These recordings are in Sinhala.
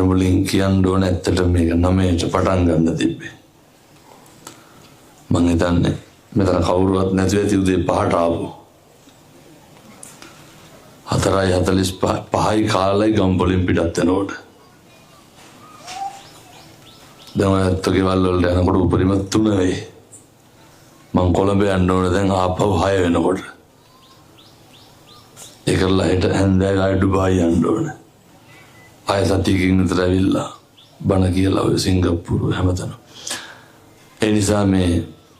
මුලින් කියන්න ඕන ඇත්තට මේක 9ට පටන් ගන්න තිබ්බේ. මං හිතන්නේ මෙතන කවුරුවත් නැතුව ඇති උදේ 5ට ආපු. 4:45යි කාලේ ගම්පොලින් පිටත් වෙනකොට. දැන් ඔය ඇත්තගේ වල වලට යනකොට උපරිම 3 වෙයි. මං කොළඹ යන්න ඕන දැන් ආපහු 6 වෙනකොට. ඒකලා හිට හැන්දෑව ඩුබායි යන්න ඕන. ආයෙ සතියකින් විතර ඇවිල්ලා බණ කියලා ඔය සිංගප්පූරු හැමතැනම. ඒ නිසා මේ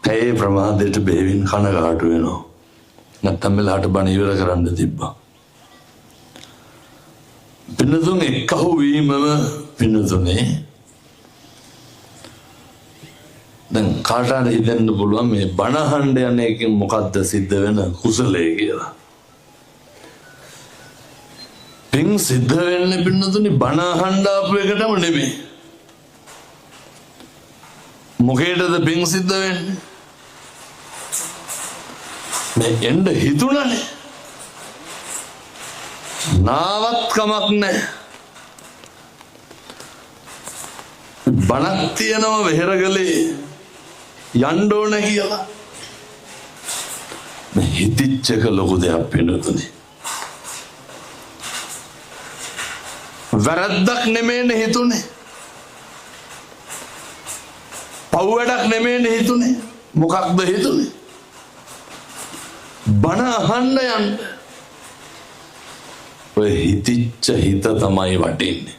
පැයේ ප්‍රමාදයට බෙහෙවින් කනගාටු වෙනවා. නැත්තම් වෙලාවට බණ ඉවර කරන්න තිබ්බා. පින්නතුන් එක්කහු වීමම පින්නතුනේ දැන් කාටද හිතෙන්න පුළුවන් මේ බණ අහන්න යන එකෙන් මොකද්ද සිද්ධ වෙන කුසලයේ කියලා. පින් සිද්ධ වෙන්නේ පින්නතුනේ බණ අහන්න ආපු එකටම නෙමෙයි. මොකේදද පින් සිද්ධ වෙන්නේ? මේ එන්න හිතුණනේ. නාවත් කමක් නැහැ. බණක් තියනවා වෙහෙරගලේ යන්න ඕන කියලා. මේ හිතිච්ච එක ලොකු දෙයක් පින්නතුනේ. වැරද්දක් නෙමෙයිනේ හිතුනේ. පව් වැඩක් නෙමෙයිනේ හිතුනේ. මොකක්ද හිතුනේ? බණ අහන්න යන්න. ඔය හිතිච්ච හිත තමයි වටින්නේ.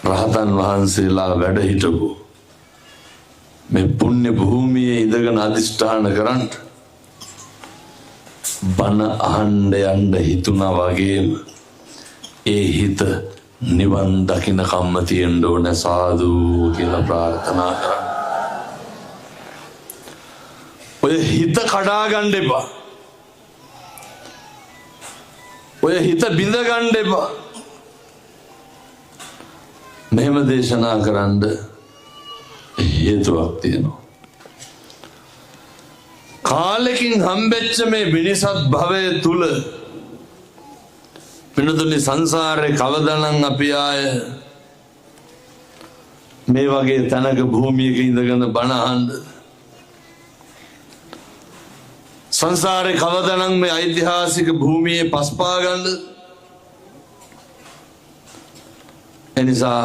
රහතන් වහන්සේලා වැඩ හිටපු මේ පුණ්‍ය භූමියේ ඉඳගෙන අධිෂ්ඨාන කරන්න බණ අහන්න යන්න හිතුණා වගේම ඒ හිත නිවන් දකින්න කම්ම තියෙන්න ඕන සාදු කියලා ප්‍රාර්ථනා කරන්න. ඔය හිත කඩා ගන්න එපා. ඔය හිත බිඳ ගන්න එපා. මෙහෙම දේශනා කරන්න හේතුවක් තියෙනවා. කාලෙකින් හම්බෙච්ච මේ මිනිසත් භවයේ තුල පින්නතුනි සංසාරේ කවදානම් අපි ආය මේ වගේ තනක භූමියක ඉඳගෙන බණ අහන්න සංසාරේ කවදානම් මේ ඓතිහාසික භූමියේ පස්පා ගන්න. එනිසා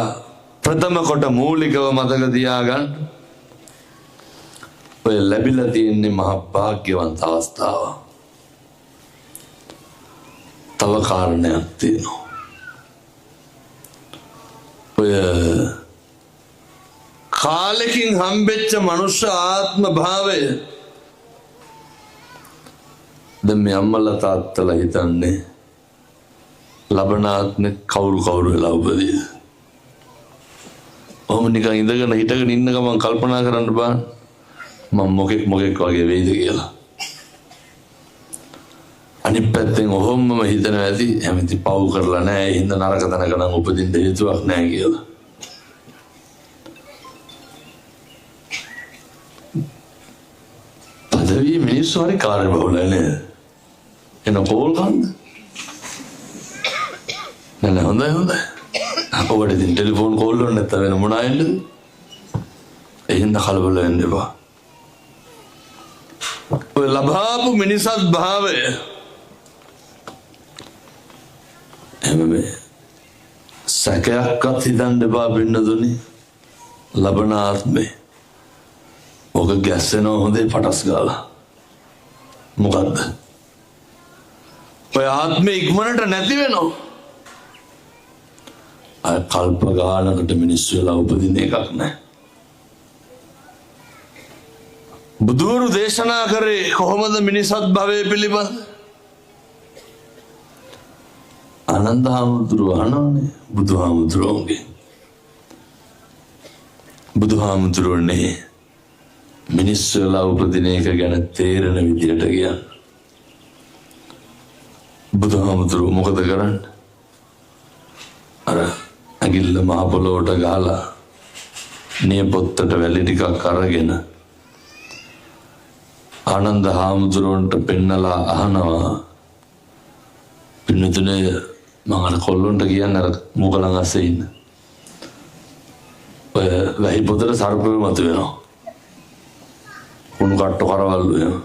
ප්‍රථම කොට මූලිකව මතක තියාගන්න ඔය ලැබිලා තියෙන්නේ මහ භාග්‍යවන්ත අවස්ථාව. තව කාරණයක් තියෙනවා. ඔය කාලෙකින් හම්බෙච්ච මනුෂ්‍ය ආත්ම භාවය දැන් මේ අම්මලා තාත්තලා හිතන්නේ ලබනාත්මේ කවුරු වෙලා උපදීද? ඔහොම නිකන් ඉඳගෙන හිටගෙන ඉන්න ගමන් කල්පනා කරන්න බෑ මම මොකෙක් වගේ වෙයිද කියලා. අනිත් පැත්තෙන් ඔහොමම හිතනවා ඇති හැමති පව් කරලා නැහැ හින්ද නරක තැනක නම් උපදින්න හේතුවක් නැහැ කියලා. පදවි මිනිස්සු හරි කාර්යබහුලයි නේද? එන කෝල් ගන්න. නෑ හොඳයි. අපවට ඉතින් ටෙලිෆෝන් කෝල් වල නැත්නම් වෙන මොන අයෙන්ද? එහෙනම් කලබල වෙන්න එපා. ඔය ලබාපු මිනිසත් භාවය එමෙ සැකයක්වත් හිතන්න එපා පින්නතුනි. ලබන ආත්මේ ඔක ගැස්සෙනවා හොඳේ පටස් ගාලා. මොකද්ද? ඔය ආත්මේ ඉක්මනට නැති වෙනවා. අය කල්ප ගානකට මිනිස්සු වෙලා උපදින එකක් නැහැ. බුදුවරු දේශනා කරේ කොහොමද මිනිසත් භවයේ පිළිබඳ? ආනන්ද හාමුදුරුවෝ අහනවානේ බුදුහාමුදුරුවනේ මිනිස්සු වෙලා උපදින එක ගැන තේරෙන විදියට කියන්න. බුදුහාමුදුරුවෝ මොකද කරන්නේ? අර අගිල්ල මහ පොළොවට ගහලා නියපොත්තට වැලි ටිකක් අරගෙන ආනන්ද හාමුදුරුවන්ට පෙන්නලා අහනවා පින්නතුනේ මම අර කොල්ලොන්ට කියන්නේ අර මුගලන් අස්සේ ඉන්න ඔය වැහි පොතට සර්පෙ මතුවෙනවා කුණු කට්ට කරවල්ලු වෙනවා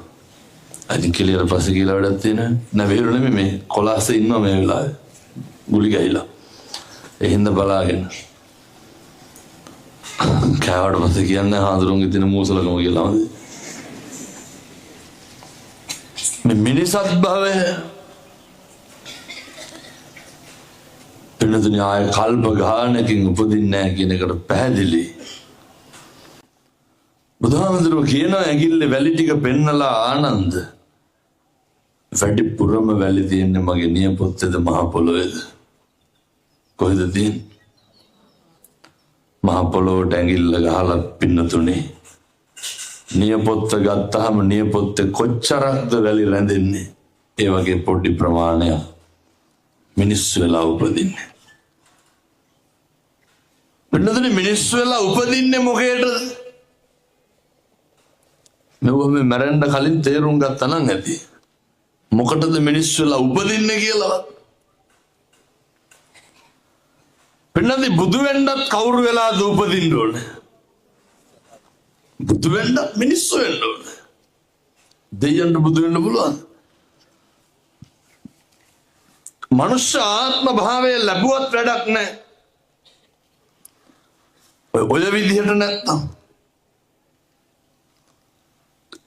අදින් කියලා පස්සේ කියලා වැඩක් තියෙනවා නැවෙරු නෙමෙයි මේ කොලාසේ ඉන්නවා මේ වෙලාවේ ගුලි ගහලා ඒ හින්දා බලාගෙන කෑවට පස්සේ කියන්නේ හාඳුරුන්ගේ තියෙන මූසලකම කියලා මේ මිනිසත් භවය පින්නතුනි ආය කල්ප ගානකින් උපදින්නේ නැහැ කියන එකට පැහැදිලි බුදුහාමුදුරුවෝ කියනවා ඇඟිල්ලේ වැලි ටික පෙන්නලා ආනන්ද වැඩිපුරම වැලි තියෙන්නේ මගේ නියපොත්තේද මහ පොළොවේද කොහෙද තියෙන්නේ මහ පොළොවට ඇඟිල්ල ගහලා පින්නතුනි නියපොත්ත ගත්තාම නියපොත්තේ කොච්චරක්ද වැලි රැඳෙන්නේ ඒ වගේ පොඩි ප්‍රමාණයක් මිනිස්සු වෙලා උපදින්නේ පින්නතුනි මිනිස්සු වෙලා උපදින්නේ මොකේද මෙව මේ මරන්න කලින් තේරුම් ගත්තා නම් ඇති මොකටද මිනිස්සු වෙලා උපදින්නේ කියලා පින්නදී බුදු වෙන්නත් කවුරු වෙලාද උපදින්න ඕනේ බුදු වෙන්න මිනිස්සු වෙන්න ඕනේ දෙයයන්ට බුදු වෙන්න පුළුවන් මනුෂ්‍ය ආත්ම භාවය ලැබුවත් වැඩක් නැහැ ඔය විදිහට නැත්තම්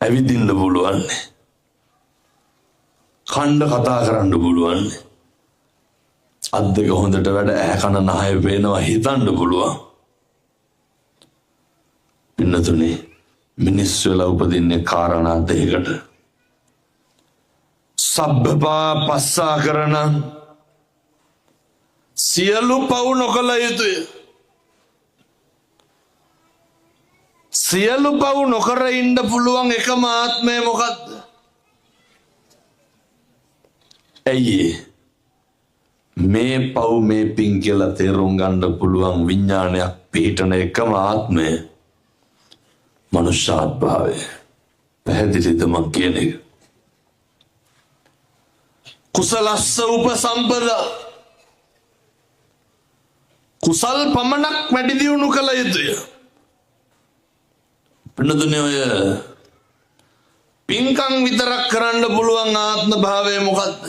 ඇවිදින්න පුළුවන් කණ්ඩ කතා කරන්න පුළුවන් අත් දෙක හොඳට වැඩ ඇහැ කන නහය පේනවා හිතන්න පුළුවන් පින්නතුනේ මිනිස්සු වෙලා උපදින්නේ කාරණා දෙකකට සබ්බපා පස්සා කරන සියලු පව් නොකළ යුතුය සියලු පව් නොකර ඉන්න පුළුවන් එකම ආත්මය මොකක්ද ඇයි මේ පව් මේ පින් කියලා තේරුම් ගන්න පුළුවන් විඥානයක් පිහිටන එකම ආත්මය මනුෂ්‍යාත්භාවය පැහැදිලිද මං කියන එක කුසලස්ස උපසම්පදා කුසල් පමණක් වැඩි දියුණු කළ යුතුය පින්නතුනේ ඔය පින්කම් විතරක් කරන්න පුළුවන් ආත්ම භාවය මොකද්ද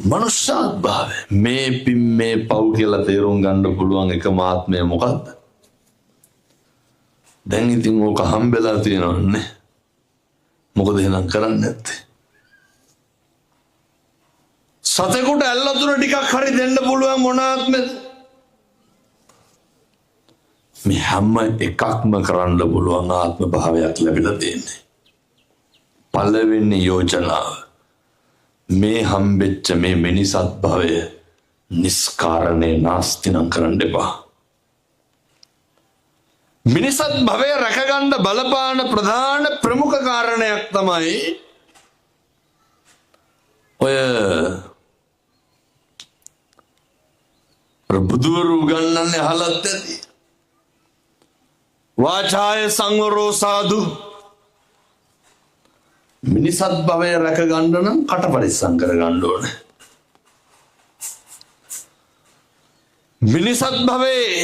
මනුෂ්‍යාත්භාවය මේ පින් මේ පව් කියලා තේරුම් ගන්න පුළුවන් එකම ආත්මය මොකද්ද දැන් ඉතින් ඕක හම්බෙලා තියෙනවනේ මොකද එහෙනම් කරන්නේ නැත්තේ සතෙකුට ඇල්ලතුන ටිකක් හරි දෙන්න පුළුවන් මොන ආත්මෙද මේ හැම එකක්ම කරන්න පුළුවන් ආත්ම භාවයක් ලැබිලා තියෙන්නේ පළවෙනි යෝජනාව මේ හම්බෙච්ච මේ මිනිසත් භවය නිස්කාරණේ නාස්තිනම් කරන්න එපා මිනිසත් භවය රැකගන්න බලපාන ප්‍රධාන ප්‍රමුඛ කාරණයක් තමයි ඔය බුදුවරු උගන්වන්නේ අහලත් ඇති වාචාය සංවරෝ සාදු මිනිසත් භවය රැක ගන්න නම් කට පරිස්සම් කර ගන්න ඕනේ මිනිසත් භවයේ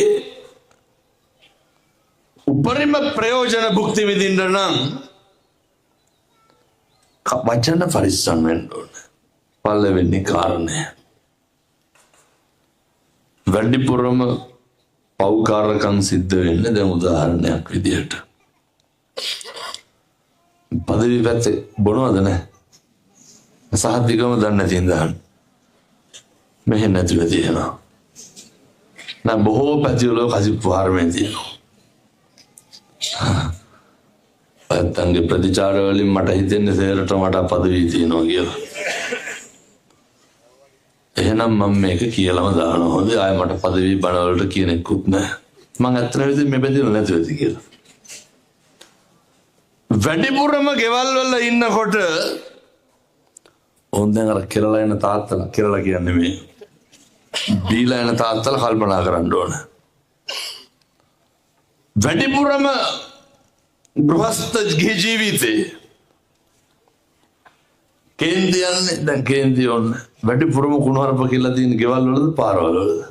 උපරිම ප්‍රයෝජන භුක්ති විඳින්න නම් වචන පරිස්සම් වෙන්න ඕනේ පළවෙනි කාරණය වැඩිපුරම පෞකාරකම් සිද්ධ වෙන්නේ දැන් උදාහරණයක් විදිහට පදවි පැත්තේ බොනවද නැහැ සහතිකම දන්නේ නැති ඉඳන් මෙහෙ නැතිව තියෙනවා නම් බොහෝ පැතිවල කසිප්පු හාරමෙන් තියෙනවා අත්තන්ගේ ප්‍රතිචාර වලින් මට හිතෙන්නේ සේරට මට පදවි තියෙනවා කියලා එහෙනම් මම මේක කියලාම දානවා හොඳයි ආයෙ මට පදවි බණ වලට කියන එකකුත් නැහැ මම ඇත්තටම ඉතින් මේ බෙදෙන්නේ නැතුවද කියලා වැඩිපුරම ගෙවල් වල ඉන්නකොට ඕන්දෙන් අර කෙරලා යන තාත්තලා කෙරලා කියන්නේ මේ දීලා යන තාත්තලා කල්පනා කරන්න ඕන වැඩිපුරම ගෘහස්ත ජීවිතේ කේන්ති යන්නේ දැන් කේන්ති ඕන්න වැඩිපුරම කුණුහරුප කියලා තියෙන ගෙවල් වලද පාරවල් වලද?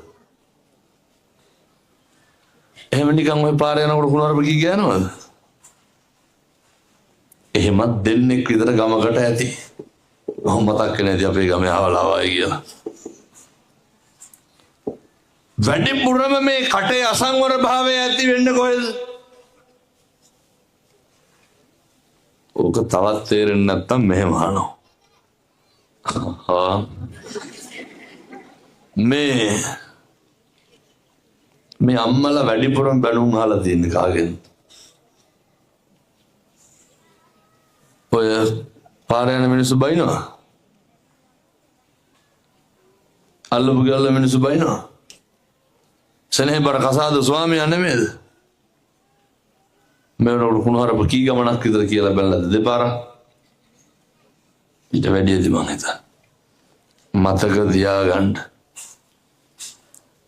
එහෙම නිකන් ওই පාර යනකොට කුණුහරුප කී ගෑනවද? එහෙමත් දෙන්නෙක් විතර ගමකට ඇති. මම මතක් නැති අපේ ගමේ ආවලාවයි කියලා. වැඩිපුරම මේ කටේ අසංවර භාවය ඇති වෙන්නේ කොහෙද? ඕක තවත් තේරෙන්නේ නැත්තම් මෙහෙම අහනවා. මේ අම්මලා වැඩිපුරම බැනුම් අහලා තියෙන කාගෙන්ද? ඔය පාර යන මිනිස්සු බයිනවා. අල්ලපු ගල්ල මිනිස්සු බයිනවා. සෙනෙහබර කසාද ස්වාමියා නෙමෙයිද? මේවල කුණුහරුප කී ගමනක් විතර කියලා බැලලාද දෙපාරක්? ඊට වැඩියද මං හිතා. මතක තියාගන්න.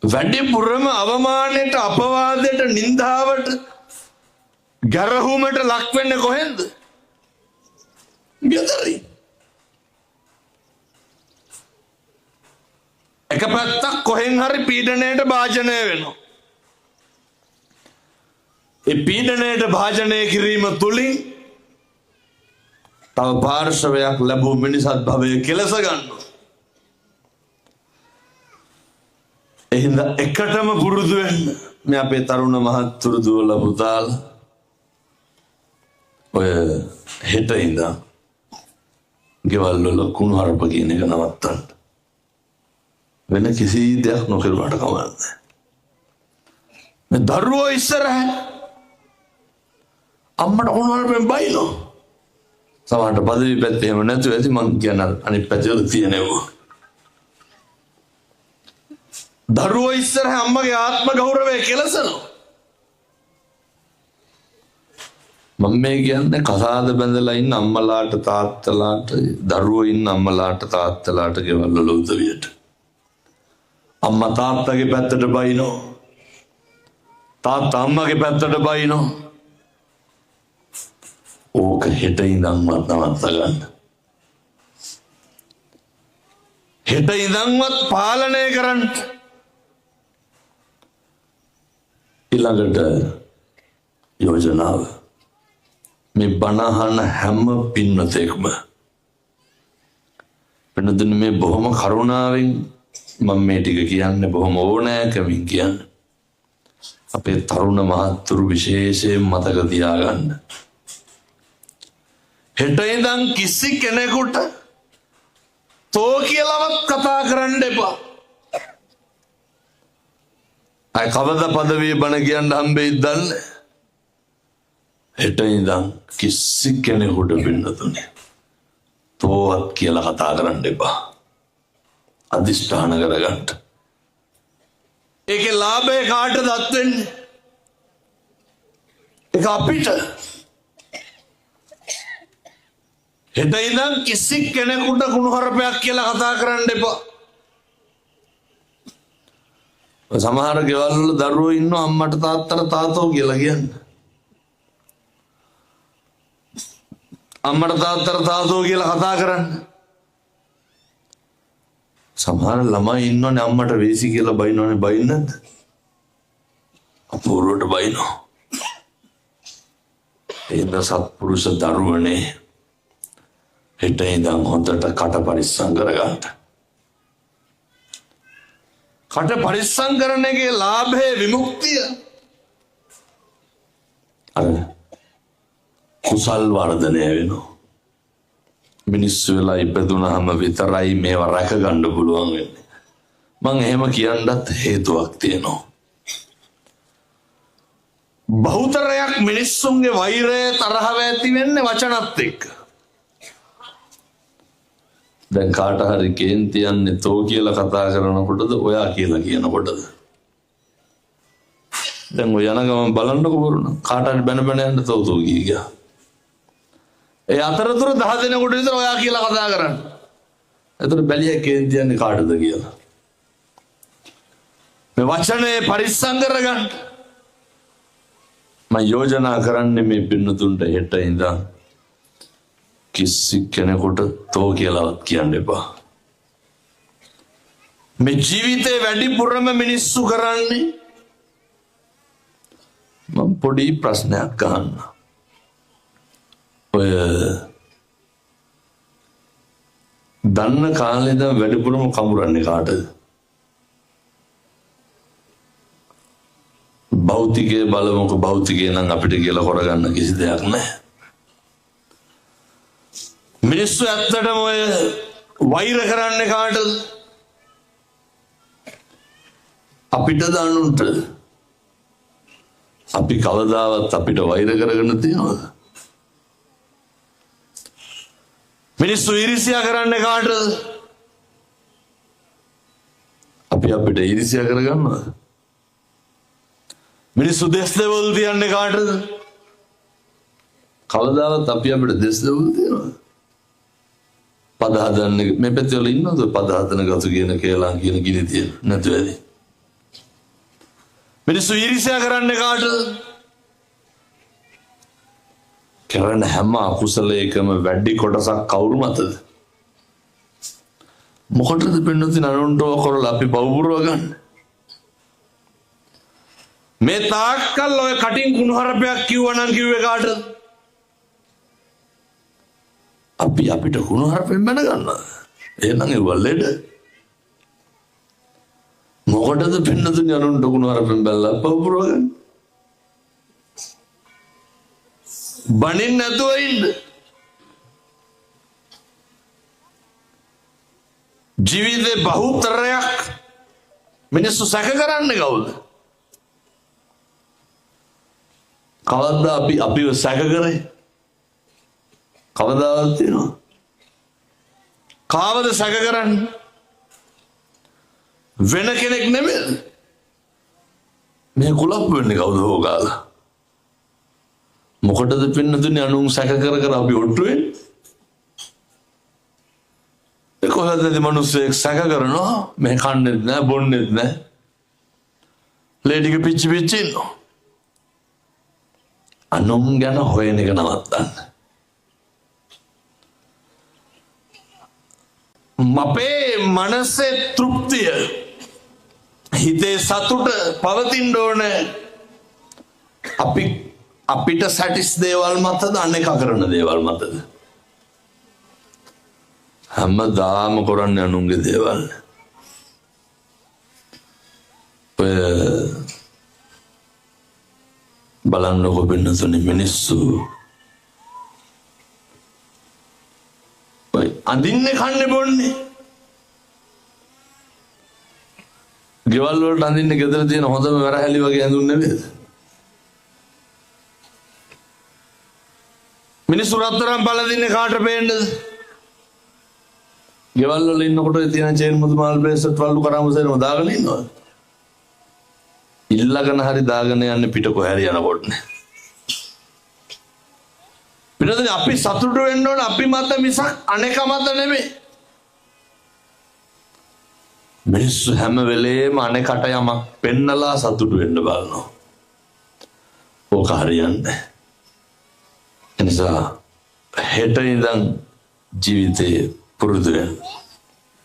වැඩිපුරම අවමානයට අපවාදයට නින්දාවට ගැරහුමට ලක් වෙන්නේ කොහෙන්ද? ගෙදරයි. එක පැත්තක් කොහෙන් හරි පීඩනයට භාජනය වෙනවා. ඒ පීඩනයට භාජනය කිරීම තුලින් තව පාර්ශවයක් ලැබූ මිනිසත් භවය කෙලස ගන්නවා. එහෙනම් එකටම පුරුදු වෙන්න මේ අපේ තරුණ මහත්තුරු දුවල පුතාල ඔය හෙට ඉඳන් ගෙවල් වල කුණුහරුප කියන එක නවත්තන්න. වෙන කිසි දෙයක් නොකරුවාට කමක් නැහැ. මේ දරුවෝ ඉස්සරහ අම්මට කුණුහරුපෙන් බයිනෝ. සමහරට පදවි පැත්තේ එහෙම නැතුව ඇති මං කියන අනිත් පැත්තේ වල තියෙනවා. දරුවෝ ඉස්සරහ අම්මගේ ආත්ම ගෞරවය කෙලසනවා. මම මේ කියන්නේ කසාද බැඳලා ඉන්න අම්මලාට තාත්තලාට දරුවෝ ඉන්න අම්මලාට තාත්තලාට ගෙවල් වල උදවියට. අම්මා තාත්තගේ පැත්තට බයිනෝ. තාත්තා අම්මගේ පැත්තට බයිනෝ. ඕක හෙට ඉඳන්වත් නවත්ත ගන්න. හෙට ඉඳන්වත් පාලනය කරන්න. ඊළඟට යෝජනාව මේ බණහන හැම පින්නතෙක්ම වෙනදින මේ බොහොම කරුණාවෙන් මම මේ ටික කියන්නේ බොහොම ඕනෑකමින් කියන්නේ අපේ තරුණ මහත්තුරු විශේෂයෙන් මතක තියාගන්න. හෙට ඉඳන් කිසි කෙනෙකුට තෝ කියලාවත් කතා කරන්න එපා. අය කවදා පදවිය බණ කියන්න හම්බෙයිද දන්නේ? හෙට ඉඳන් කිසි කෙනෙකුට පින්නතුනේ තෝවත් කියලා කතා කරන්න එපා. අදිෂ්ඨාන කරගන්න. ඒකේ ලාභය කාටද අත් වෙන්නේ? ඒක අපිට. හෙට ඉඳන් කිසි කෙනෙකුට කුණුහරුපයක් කියලා කතා කරන්න එපා. සමහර ගෙවල් වල දරුවෝ ඉන්නවා අම්මට තාත්තට තාතෝ කියලා කියන්නේ. අම්මට තාත්තට තාතෝ කියලා කතා කරන්න. සමහර ළමයි ඉන්නෝනේ අම්මට වේසි කියලා බයිනෝනේ බයින්නද? අපූර්වට බයිනෝ. ඒක සත්පුරුෂ දරුවනේ. හෙට ඉඳන් හොඳට කට පරිස්සම් කරගන්න. කට පරිස්සම් කරන එකේ ලාභේ විමුක්තිය අර කුසල් වර්ධනය වෙනවා. මිනිස්සු වෙලා ඉපදුනහම විතරයි මේවා රැක ගන්න පුළුවන් වෙන්නේ. මං එහෙම කියන්නත් හේතුවක් තියෙනවා. බහුතරයක් මිනිස්සුන්ගේ වෛරය තරහව ඇති වෙන්නේ වචනත් එක්ක. දැන් කාට හරි කේන්ති යන්නේ තෝ කියලා කතා කරනකොටද ඔයා කියලා කියනකොටද? දැන් ඔය යන ගමන් බලන්නකො වරුණ කාට හරි බැන බැන යන්න තෝ තෝ කිය. ඒ අතරතුර 10 දෙනෙකුට විතර ඔයා කියලා කතා කරන්න. එතකොට බැලිය කේන්ති යන්නේ කාටද කියලා. මේ වචනේ පරිස්සම් කරගන්න. මම යෝජනා කරන්නේ මේ පින්නතුන්ට හෙට ඉඳන් කිසි කෙනෙකුට තෝ කියලාවත් කියන්න එපා. මේ ජීවිතේ වැඩිපුරම මිනිස්සු කරන්නේ මම පොඩි ප්‍රශ්නයක් අහන්න. ඔය දන්න කාලේ ඉඳන් වැඩිපුරම කඹරන්නේ කාටද? භෞතිකයේ බලමුක. භෞතිකේ නම් අපිට කියලා කරගන්න කිසි දෙයක් නැහැ. මිනිස්සු ඇත්තටම ඔය වෛර කරන්නේ කාටද? අපිට දානුන්ට. අපි කවදාවත් අපිට වෛර කරගෙන තියනවද? මිනිස්සු ඊර්ෂ්‍යා කරන්නේ කාටද? අපි අපිට ඊර්ෂ්‍යා කරගන්නවද? මිනිස්සු දෙස් දෙවල් තියන්නේ කාටද? කවදාවත් අපි අපිට දෙස් දෙවල් තියනවද? පද හදන්න මේ පැත්තේ වල ඉන්නවද? පද හදන ගතු කියන කේලම් කියන ගිනි තියෙන නැතු වැඩි. මිනිස්සු ඊර්ෂ්‍යා කරන්නේ කාටද? කරන හැම අකුසලයකම වැඩි කොටසක් කවුරු මතද? මොකටද පින්නතුනි අනුන්ටව කරලා අපි පවුරුව ගන්න? මේ තාක්කල් ඔය කටින් කුණුහරුපයක් කිව්වනම් කිව්වේ කාටද? අපි අපිට කුණුහරුපෙන් බැන ගන්නවා. එහෙනම් ඒ වලෙඩ මොකටද පින්නතුනි අනුන්ට කුණුහරුපෙන් බැලලා පවුරුව ගන්න? බනින් නැතුව ඉන්න. ජීවිතේ බහුතරයක් මිනිස්සු සැක කරන්නේ කවුද? කවදා අපිව සැක කරේ? කවදාවත් තියෙනවා? කාවද සැක කරන්නේ? වෙන කෙනෙක් නෙමෙයි. මේ කුලප් වෙන්නේ කවුද හොගාලා? මොකටද පින්නතුනි අනුන් සැක කර අපි ඔට්ටු වෙන්නේ? ඒ කොහොමද මිනිස්සෙක් සැක කරනවා? මේ කන්නේත් නැහැ බොන්නේත් නැහැ. ලේඩික පිච්චි පිච්චි ඉන්නවා. අනුන් ගැන හොයන එක නවත්තන්න. අපේ මනසේ තෘප්තිය හිතේ සතුට පවතින්න ඕනේ. අපිට සැටිස් දේවල් මතද අනේක කරන දේවල් මතද? හැමදාම කරන්නේ අනුන්ගේ දේවල්. බලන්නකො පින්නතුනි මිනිස්සු අඳින්නේ කන්නේ බොන්නේ. ගෙවල් වලට අඳින්නේ ගෙදර තියෙන හොඳම වැරහැලි වගේ ඇඳුම් නෙවෙයිද? මිනිස්සු රත්තරන් බලදින්නේ කාට පේන්නද? ගෙවල් වල ඉන්නකොට තියෙන චේන් මුදු මාල් බ්‍රේස්ලට් වලු කරාමුසෙම දාගෙන ඉන්නවද? ඉල්ලගෙන හරි දාගෙන යන්නේ පිට කොහරි යනකොට නේ. පිටතදී අපි සතුටු වෙන්න ඕන අපි මත මිසක් අනේක මත නෙමෙයි. මිනිස්සු හැම වෙලේම අනේකට යමක් පෙන්නලා සතුටු වෙන්න බලනවා. ඕක හරියන්නේ. එනිසා හෙට ඉඳන් ජීවිතේ පුරුදු වෙන්න.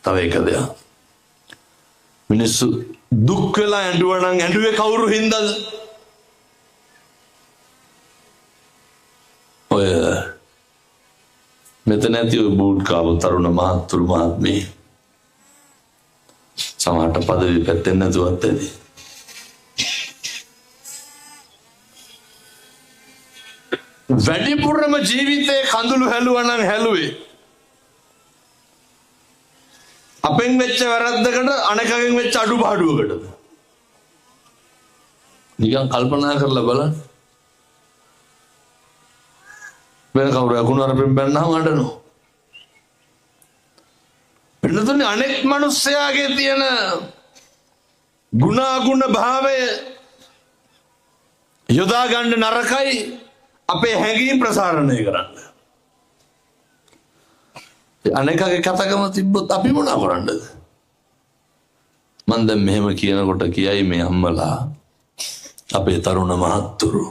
තව එක දෙයක්. මිනිස්සු දුක් වෙලා ඇඬුවා නම් ඇඬුවේ කවුරු හින්දාද? ඔය මෙතන ඇති ඔය බූට් කාව තරුණ මහත්තුරු මහත්මී සමහරට පදවි පැත්තෙන් නැතුවත් ඇති. වැඩිපුරම ජීවිතේ කඳුළු හැලුවා නම් හැලුවේ අපෙන් වෙච්ච වැරද්දකට අනෙකගෙන් වෙච්ච අඩුපාඩුවකටද? නිකන් කල්පනා කරලා බලන්න. වෙන කවුරු යකුණු අරපෙන් බැන්නාම අඬනවා. පිළිතුරේ අනෙක් මිනිස්යාගේ තියෙන ගුණාගුණ භාවය යොදා ගන්න නරකයි අපේ හැඟීම් ප්‍රසාරණය කරන්න. අනෙකගේ කතාකම තිබ්බොත් අපි මොනා කරන්නද? මම දැන් මෙහෙම කියනකොට කියයි මේ අම්මලා අපේ තරුණ මහත්තුරු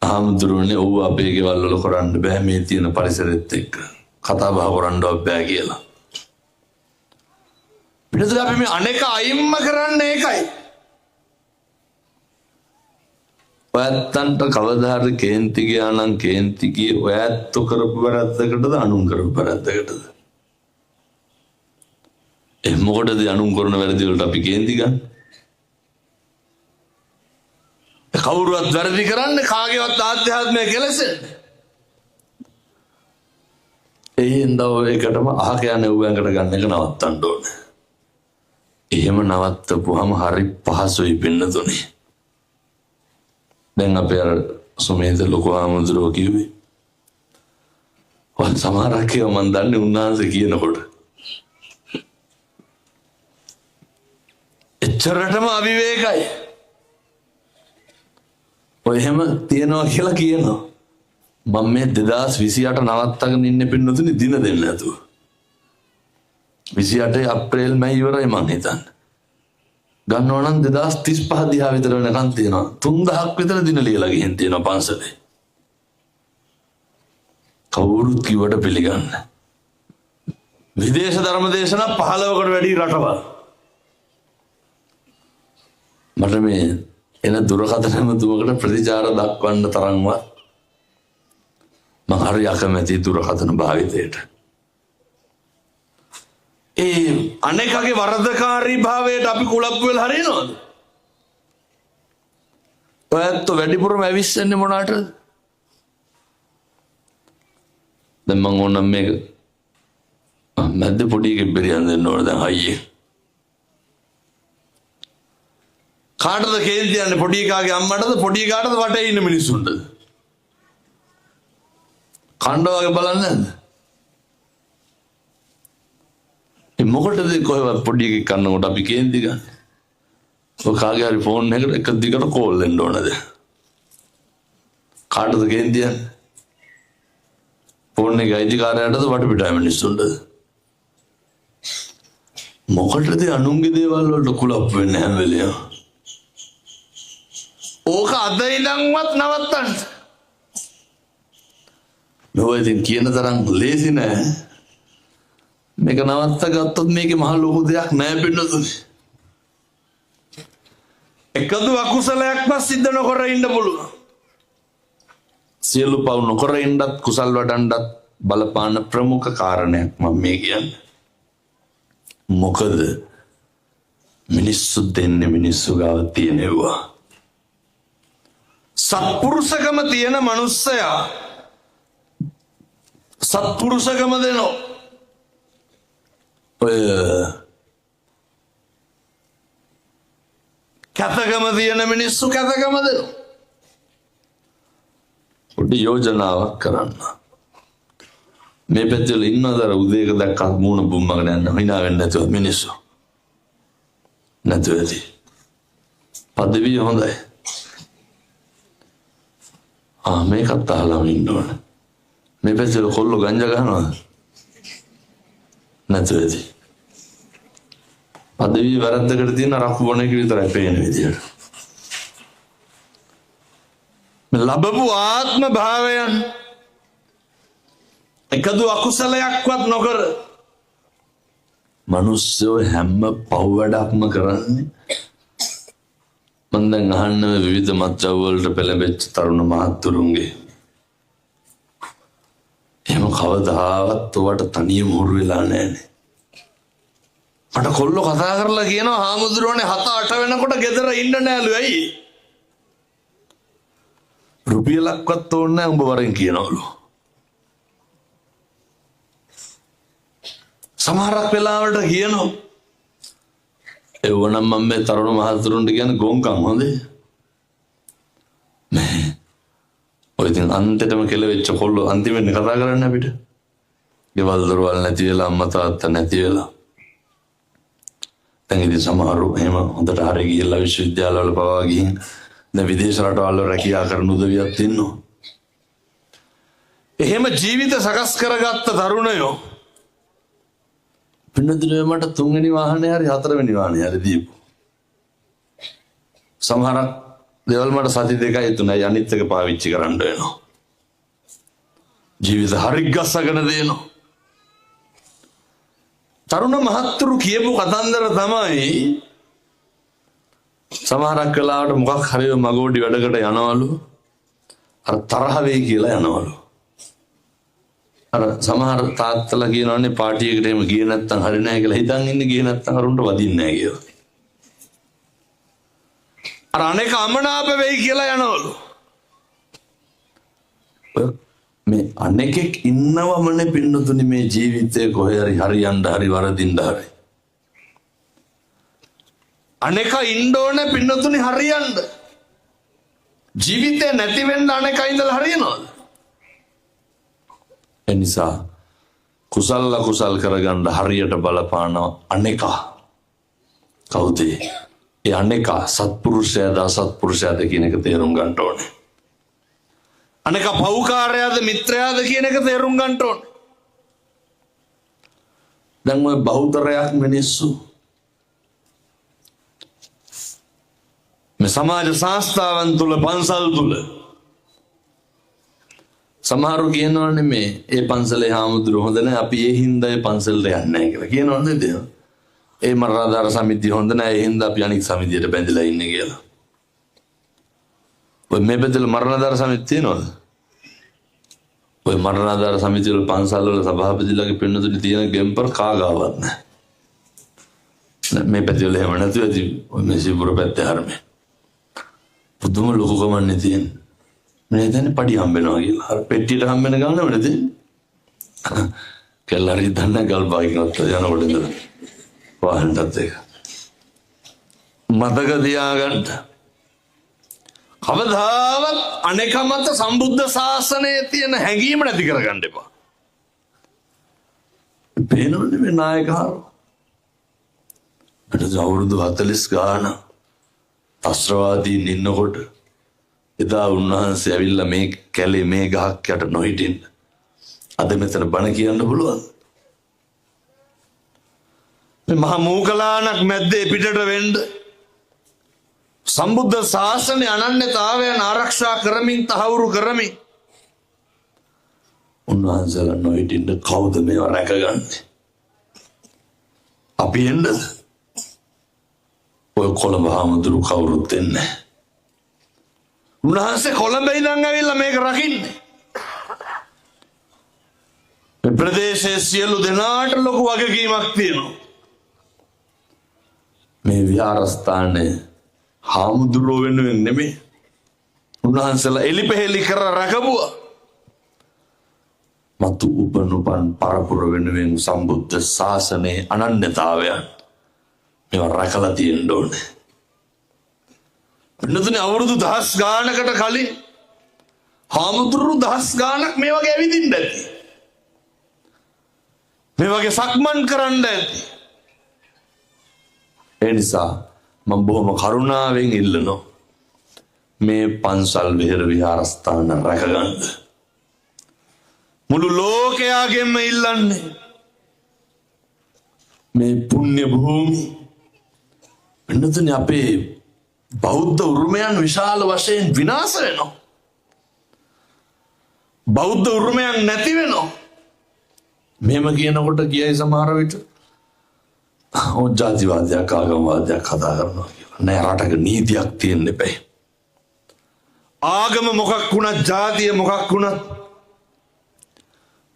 හාමුදුරුවනේ ඔව් අපේ ගෙවල් වල කරන්න බෑ මේ තියෙන පරිසරෙත් එක්ක කතා බහ කරන්නවත් බෑ කියලා. පිටතට අපි මේ අනේක අයින්ම කරන්නේ ඒකයි. ඔයත්තන්ට කවදා හරි කේන්ති ගියා නම් කේන්ති ගියේ ඔයත්තු කරපු වැරද්දකටද අනුන් කරපු වැරද්දකටද? මොකටද අනුන් කරන වැරදි වලට අපි කේන්ති ගන්න? කවුරුවත් වැරදි කරන්නේ කාගේවත් ආධ්‍යාත්මය කෙලෙසෙන්නේ. ඒ හින්දා ඒකටම අහක යන උයන්කට ගන්න එක නවත්තන්න ඕනේ. එහෙම නවත්තපුවාම හරි පහසුයි පින්නතුනේ. දැන් අපේ අර සුමේද ලොකු ආමුදුරෝ කිව්වේ. ඔය සමහරක් ඒවා මන් දන්නේ උන්වහන්සේ කියනකොට. එච්චරටම අවිවේකයි. ඔය එහෙම තියනවා කියලා කියනවා. මම මේ 2028 නවත්තගෙන ඉන්නේ පින්නතුනි දින දෙන්න නැතුව. 28 අප්‍රේල් මැයි ඉවරයි මං හිතන්නේ. ගන්නවා නම් 2035 දිහා විතර වෙනකන් තියෙනවා. 3000ක් විතර දින ලියලා ගිහින් තියෙනවා පන්සලේ. කවුරුත් කිව්වට පිළිගන්නේ. විදේශ ධර්ම දේශනා 15කට වැඩි රටවල්. මට මේ එන දුරකථන දුවකට ප්‍රතිචාර දක්වන්න තරම්වත් මම හරි අකමැති දුරකථන භාවිතයට. ඒ අනේකගේ වරදකාරී භාවයට අපි කුලප්පු වෙලා හරිනවද? ඔයත් වැඩිපුරම ඇවිස්සන්නේ මොනකටද? දැන් මම ඕනම් මේක මැද්ද පොඩි එකෙක් බෙරියන් දෙන්න ඕන දැන් අයියේ. කාටද කේන්ති යන්නේ පොඩි එකාගේ අම්මටද පොඩි එකාටද වටේ ඉන්න මිනිස්සුන්ටද? කණ්ඩ වගේ බලන්නේ නැද්ද? ඒ මොකටද කොහෙවත් පොඩි එකෙක් කන්නකොට අපි කේන්ති ගන්න? ඔය කාගේ හරි ෆෝන් එකකට එක දිගට කෝල් දෙන්න ඕනද? කාටද කේන්ති යන්නේ? ෆෝන් එකේ අයිතිකාරයාටද වටපිටාවේ මිනිස්සුන්ටද? මොකටද අනුන්ගේ දේවල් වලට කුලප්පු වෙන්නේ හැම වෙලේම? ඕක අද ඉඳන්වත් නවත්තන්න. නෝ ඉතින් කියන තරම් ලේසි නෑ. මේක නවත්ත ගත්තොත් මේකේ මහ ලොකු දෙයක් නෑ පින්නතුනි. එකදු අකුසලයක්වත් සිද්ධ නොකර ඉන්න පුළුවන්. සියලු පව් නොකර ඉන්නත් කුසල් වඩන්නත් බලපාන ප්‍රමුඛ කාරණයක් මම මේ කියන්නේ. මොකද මිනිස්සු දෙන්නේ මිනිස්සු ගාව තියෙනවා. සත්පුරුෂකම තියෙන මනුස්සයා සත්පුරුෂකම දෙනෝ. ඔය කැතකම තියෙන මිනිස්සු කැතකම දෙනෝ. පොඩි යෝජනාවක් කරන්න. මේ පැත්තේ ඉන්නවද අර උදේක දැක්කත් මූණ බුම්මගෙන යන හිනා වෙන්නේ නැතුව මිනිස්සු. නැතුවදී. පදවිය හොඳයි. මේකත් අහලාම ඉන්න ඕන. මේ පැත්තේ කොල්ලෝ ගංජා ගහනවද? නැතුවදී. පදවිය වැරද්දකට තියෙන රක්කු බොන එක විතරයි පේන විදියට. ලැබපු ආත්ම භාවයන් එකදු අකුසලයක්වත් නොකර මිනිස්සු හැම පව් වැඩක්ම කරන්නේ. මම දැන් අහන්නේ විවිධ මත්ද්‍රව්‍ය වලට පෙළඹෙච්ච තරුණ මහත්තුරුන්ගේ එහෙම කවදාවත් ඔයාට තනියම හුරු වෙලා නැහැනේ. මට කොල්ලෝ කතා කරලා කියනවා හාමුදුරුවනේ 7-8 වෙනකොට ගෙදර ඉන්න නෑලු ඇයි? රුපියලක්වත් ඕනේ නැහැ උඹ වරෙන් කියනවලු. සමහරක් වෙලාවට කියනවා එවනම් මම මේ තරුණ මහතුරුන්ට කියන්නේ ගොංකම් හොඳේ. ඔය ඉතින් අන්තිමටම කෙලවෙච්ච කොල්ලෝ අන්තිමෙන් කතා කරන්නේ අපිට. ගෙවල් දොරවල් නැති වෙලා අම්මා තාත්තා නැති වෙලා. දැන් ඉතින් සමහරව එහෙම හොඳට හරි ගිහිල්ලා විශ්වවිද්‍යාලවල පවා ගිහින් දැන් විදේශ රටවල් වල රැකියා කරන උදවියක් ඉන්නවා. එහෙම ජීවිත සකස් කරගත්ත තරුණයෝ පින්නදිනේ මට 3 වෙනි වාහනේ හරි 4 වෙනි වාහනේ හරි දීපු. සමහරක් දේවල් මට සති 2යි 3යි අනිත් එක පාවිච්චි කරන්න වෙනවා. ජීවිත හරි ගස්සගෙන දෙනවා. තරුණ මහත්තුරු කියපු කතන්දර තමයි සමහරක් වෙලාවට මොකක් හරි මගෝඩි වැඩකට යනවලු අර තරහ වෙයි කියලා යනවලු. අර සමහර තාත්තලා කියනවානේ පාටි එකට එහෙම ගියේ නැත්තම් හරි නැහැ කියලා හිතන් ඉන්නේ ගියේ නැත්තම් අරුන්ට වදින්නේ නැහැ කියලා. අර අනේක අමනාප වෙයි කියලා යනවලු. මේ අනෙකෙක් ඉන්නවමනේ පින්නතුනි මේ ජීවිතේ කොහේ හරි හරියන්න හරි වරදින්න හරි. අනෙක ඉන්න ඕනේ පින්නතුනි හරියන්න. ජීවිතේ නැති වෙන්න අනෙක ඉඳලා හරියනවද? එනිසා කුසල කුසල් කරගන්න හරියට බලපාන අනෙක කවුද? ඒ අනෙක සත්පුරුෂයාද අසත්පුරුෂයාද කියන එක තේරුම් ගන්න ඕනේ. අනෙක පෞකාරයාද මිත්‍රයාද කියන එක තේරුම් ගන්න ඕනේ. දැන් ඔය බෞද්ධරයක් මිනිස්සු මේ සමාජ සංස්ථාවන් තුල පන්සල් තුල සමහරු කියනවනේ මේ ඒ පන්සලේ හාමුදුරුවෝ හොඳ නැහැ අපි ඒ හින්දා ඒ පන්සලට යන්නේ නැහැ කියලා කියනවනේ නේද? ඒ මරණාධාර සමිතිය හොඳ නැහැ ඒ හින්දා අපි අනික් සමිතියට බැඳලා ඉන්නේ කියලා. ඔය මේ බෙදලා මරණාධාර සමිතිය තියෙනවද? ඔය මරණාධාර සමිතිය වල පන්සල් වල සභාපතිලාගේ පින්නතුනි තියෙන ගෙම්පර් කාගාවක් නැහැ. මේ පැතිවල එහෙම නැතුව ඇති ඔය මේ සිවුර පැත්තේ හරමේ. පුදුම ලොකුකමන්නේ තියෙන්නේ. මේ දැන් පඩි හම්බෙනවා කියලා. අර පෙට්ටියට හම්බෙන ගාන වලද? කෙල්ලරි දන්න ගල් බයික්වත් යනකොට ඉඳලා. වාහනත් එක. මතක තියාගන්න. කවදාවත් අනෙක මත සම්බුද්ධ ශාසනයේ තියෙන හැඟීම නැති කරගන්න එපා. පේනවනේ මේ නායකහරු. අද අවුරුදු 40 ගාන අස්ත්‍රවාදීන් ඉන්නකොට එදා උන්වහන්සේ ඇවිල්ලා මේ කැලේ මේ ගහක් යට නොහිටින්න. අද මෙතන බණ කියන්න පුළුවන්. මේ මහා මූකලානක් මැද්දේ පිටට වෙන්න සම්බුද්ධ ශාසනයේ අනන්‍යතාවයන් ආරක්ෂා කරමින් තහවුරු කරමින් උන්වහන්සේලා නොහිටින්න කවුද මේවා රැකගන්නේ? අපි එන්නද? ඔය කොළඹ හාමුදුරු කවුරුත් එන්නේ. උන්වහන්සේ කොළඹ ඉඳන් ඇවිල්ලා මේක රකින්නේ. මේ ප්‍රදේශයේ සියලු දෙනාට ලොකු වගකීමක් තියෙනවා. මේ විහාරස්ථානයේ හාමුදුරුවෝ වෙනුවෙන් නෙමෙයි. උන්වහන්සේලා එලිපෙහෙලි කර රැකපුවා. මතු උපන් පරපුර වෙනුවෙන් සම්බුද්ධ ශාසනයේ අනන්‍යතාවයන් මේවා රැකලා තියෙන්න ඕනේ. පින්නතුනේ අවුරුදු 10 ගානකට කලින් හාමුදුරු 10 ගානක් මේ වගේ ඇවිදින්න ඇති. මේ වගේ සක්මන් කරන්න ඇති. ඒ නිසා මම බොහොම කරුණාවෙන් ඉල්ලනවා මේ පන්සල් විහෙර විහාරස්ථාන රැකගන්න. මුළු ලෝකයාගෙම ඉල්ලන්නේ මේ පුණ්‍ය භූමි. පින්නතුනේ අපේ බෞද්ධ උරුමයන් විශාල වශයෙන් විනාශ වෙනවා. බෞද්ධ උරුමයන් නැති වෙනවා. මෙහෙම කියනකොට කියයි සමහර විට ඔය ජාතිවාදයක් ආගමවාදයක් කතා කරනවා කියලා. නෑ රටක නීතියක් තියෙන්න එපා. ආගම මොකක් වුණත් ජාතිය මොකක් වුණත්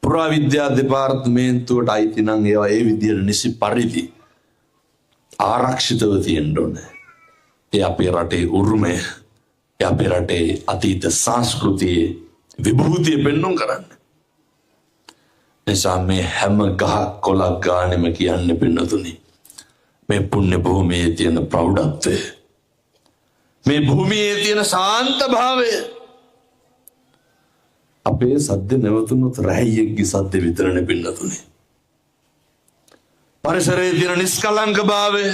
පුරාවිද්‍යා දෙපාර්තමේන්තුවට අයිති නම් ඒවා ඒ විදිහට නිසි පරිදි ආරක්ෂිතව තියෙන්න ඕනේ. ඒ අපේ රටේ උරුමය, ඒ අපේ රටේ අතීත සංස්කෘතියේ විභූතිය පෙන්වන්න කරන්නේ. එසා මේ හැම ගහක් කොළක් ගානෙම කියන්නේ පින්නතුනි මේ පුණ්‍ය භූමියේ තියෙන ප්‍රෞಢත්වය, මේ භූමියේ තියෙන ශාන්ත භාවය. අපේ සද්ද නැවතුනොත් රැහියෙක්ගේ සද්ද විතරනේ පින්නතුනි. පරිසරයේ තියෙන නිස්කලංක භාවය.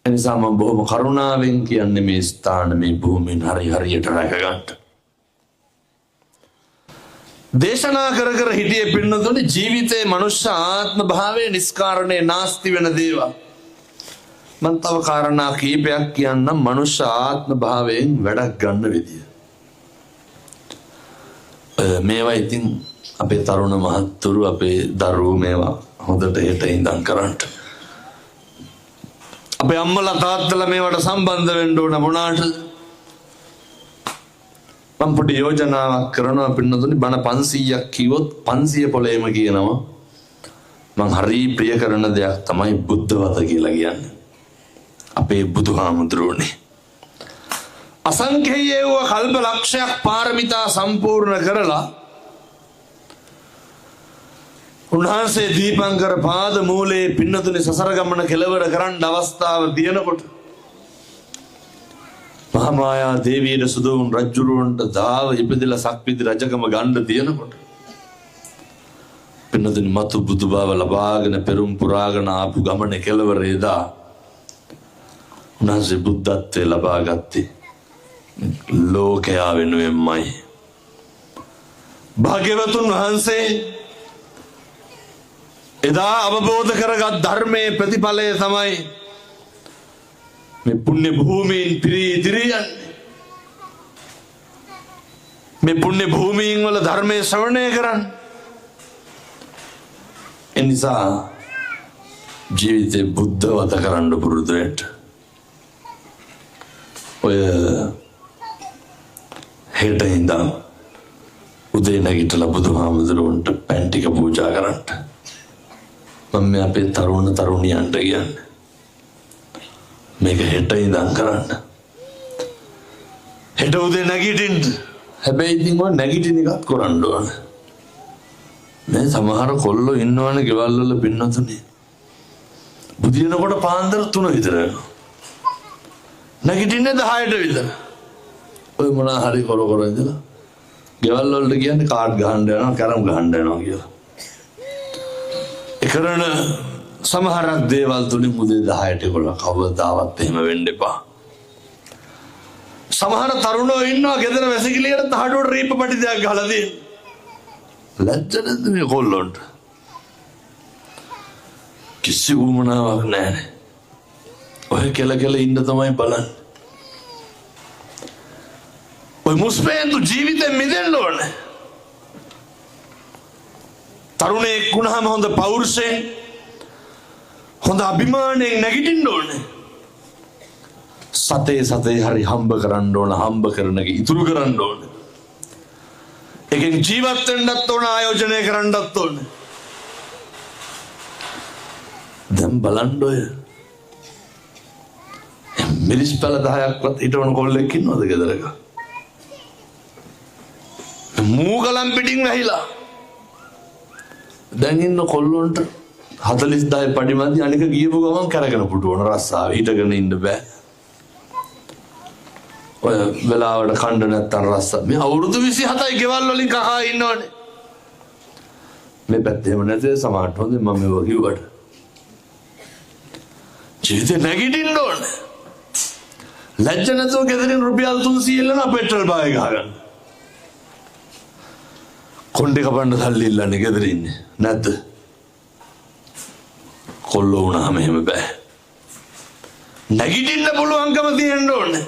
එනිසා මම බොහොම කරුණාවෙන් කියන්නේ මේ ස්ථාන මේ භූමියෙන් හරියට රැකගන්න. දේශනා කර කර හිටියේ පින්නතුනි ජීවිතේ මනුෂ්‍ය ආත්ම භාවයේ නිස්කාරණේ නාස්ති වෙන දේවල්. මම තව කාරණා කීපයක් කියන්නම් මනුෂ්‍ය ආත්ම භාවයෙන් වැඩක් ගන්න විදිය. මේවා ඉතින් අපේ තරුණ මහත්තුරු අපේ දරුවෝ මේවා හොඳට හෙට ඉඳන් කරන්න. අපේ අම්මලා තාත්තලා මේවට සම්බන්ධ වෙන්න ඕන මොනාට? මම පොඩි යෝජනාවක් කරනවා පින්නතුනි බණ 500ක් කිව්වොත් 500 පොළේම කියනවා. මං හරි ප්‍රිය කරන දෙයක් තමයි බුද්ධ වත කියලා කියන්නේ. අපේ බුදුහාමුදුරුවනේ අසංඛේය වූ කල්ප ලක්ෂයක් පාරමිතා සම්පූර්ණ කරලා උන්වහන්සේ දීපංකර පාද මූලයේ පින්නතුනි සසර ගමන කෙලවර කරන්න අවස්ථාව තියෙනකොට මහා මායා දේවියට සුදුන් රජුරවන්ට දාව ඉපදෙලා සක්විති රජකම ගන්න තියෙනකොට පින්නතුනි මතු බුදු බව ලබාගෙන පෙරම් පුරාගෙන ආපු ගමන කෙලවර එදා උන්වහන්සේ බුද්ධත්වයේ ලබා ගත්තේ ලෝකයා වෙනුවෙන්මයි. භාග්‍යවතුන් වහන්සේ එදා අවබෝධ කරගත් ධර්මයේ ප්‍රතිඵලය තමයි මේ පුණ්‍ය භූමීන් පිරී ඉදිරියන්නේ. මේ පුණ්‍ය භූමීන් වල ධර්මයේ ශ්‍රවණය කරන්න. එනිසා ජීවිතේ බුද්ධ වත කරන්න පුරුදු වෙන්න. ඔය හෙට ඉඳන් උදේ නැගිටලා බුදුහාමුදුරුවන්ට පෑන් ටික පූජා කරන්න. මම මේ අපේ තරුණ තරුණියන්ට කියන්නේ මේක හෙට ඉඳන් කරන්න. හෙට උදේ නැගිටින්න. හැබැයි ඉතින් ඔය නැගිටින එකත් කරන්න ඕන. මේ සමහර කොල්ලෝ ඉන්නවනේ ගෙවල් වල පින්නතුනේ. බුදිනකොට පාන්දර 3 විතර වෙනවා. නැගිටින්නේ 10ට විතර. ඔය මොනා හරි කර ඉඳලා ගෙවල් වලට කියන්නේ කාඩ් ගහන්න යනවා, කැරම් ගහන්න යනවා කියලා. ඒ කරන සමහරක් දේවල් තුලින් උදේ 10ට කොල්ල කවදාවත් එහෙම වෙන්න එපා. සමහර තරුණයෝ ඉන්නවා ගෙදර වැසිකිළියට තහඩුවට රීප පටි දෙයක් ගහලා දෙන්න. ලැජ්ජ නැද්ද මේ කොල්ලොන්ට? කිසි උමනාවක් නැහැ. ඔය කෙල ඉන්න තමයි බලන්නේ. ඔය මුස්පේන්තු ජීවිතෙන් මිදෙන්න ඕනේ. තරුණයෙක් වුණාම හොඳ පෞරුෂයෙන් හොඳ අභිමානයෙන් නැගිටින්න ඕනේ. සතේ හරි හම්බ කරන්න ඕන, හම්බ කරන එක ඉතුරු කරන්න ඕනේ. එකෙන් ජීවත් වෙන්නත් ඕන, ආයෝජනය කරන්නත් ඕනේ. දැන් බලන්න ඔය මිරිස් පැල 10ක්වත් හිටවන කොල්ලෙක් ඉන්නවද ගෙදරක? මූගලම් පිටින් වැහිලා. දැන් ඉන්න කොල්ලොන්ට 40000 පඩිමන්දි අනික ගියපු ගමන් කරගෙන පුටුවන රස්සාව හිටගෙන ඉන්න බෑ. ඔය වෙලාවට කණ්ඩ නැත්තම් රස්සා. මේ අවුරුදු 27යි ගෙවල් වලින් කහා ඉන්නවනේ. මේ පැත්තේම නැතේ සමාට හොඳ මම මේව කිව්වට. ජීවිතේ නැගිටින්න ඕනේ. ලැජ්ජ නැතුව ගෙදරින් රුපියල් 300 ඉල්ලන පෙට්‍රල් බාය ගහගන්න. කොණ්ඩේ කපන්න සල්ලි ඉල්ලන්නේ ගෙදර ඉන්නේ නැද්ද? කොල්ලෝ වුණාම එහෙම බෑ. නැගිටින්න පුළුවන්කම තියෙන්න ඕනේ.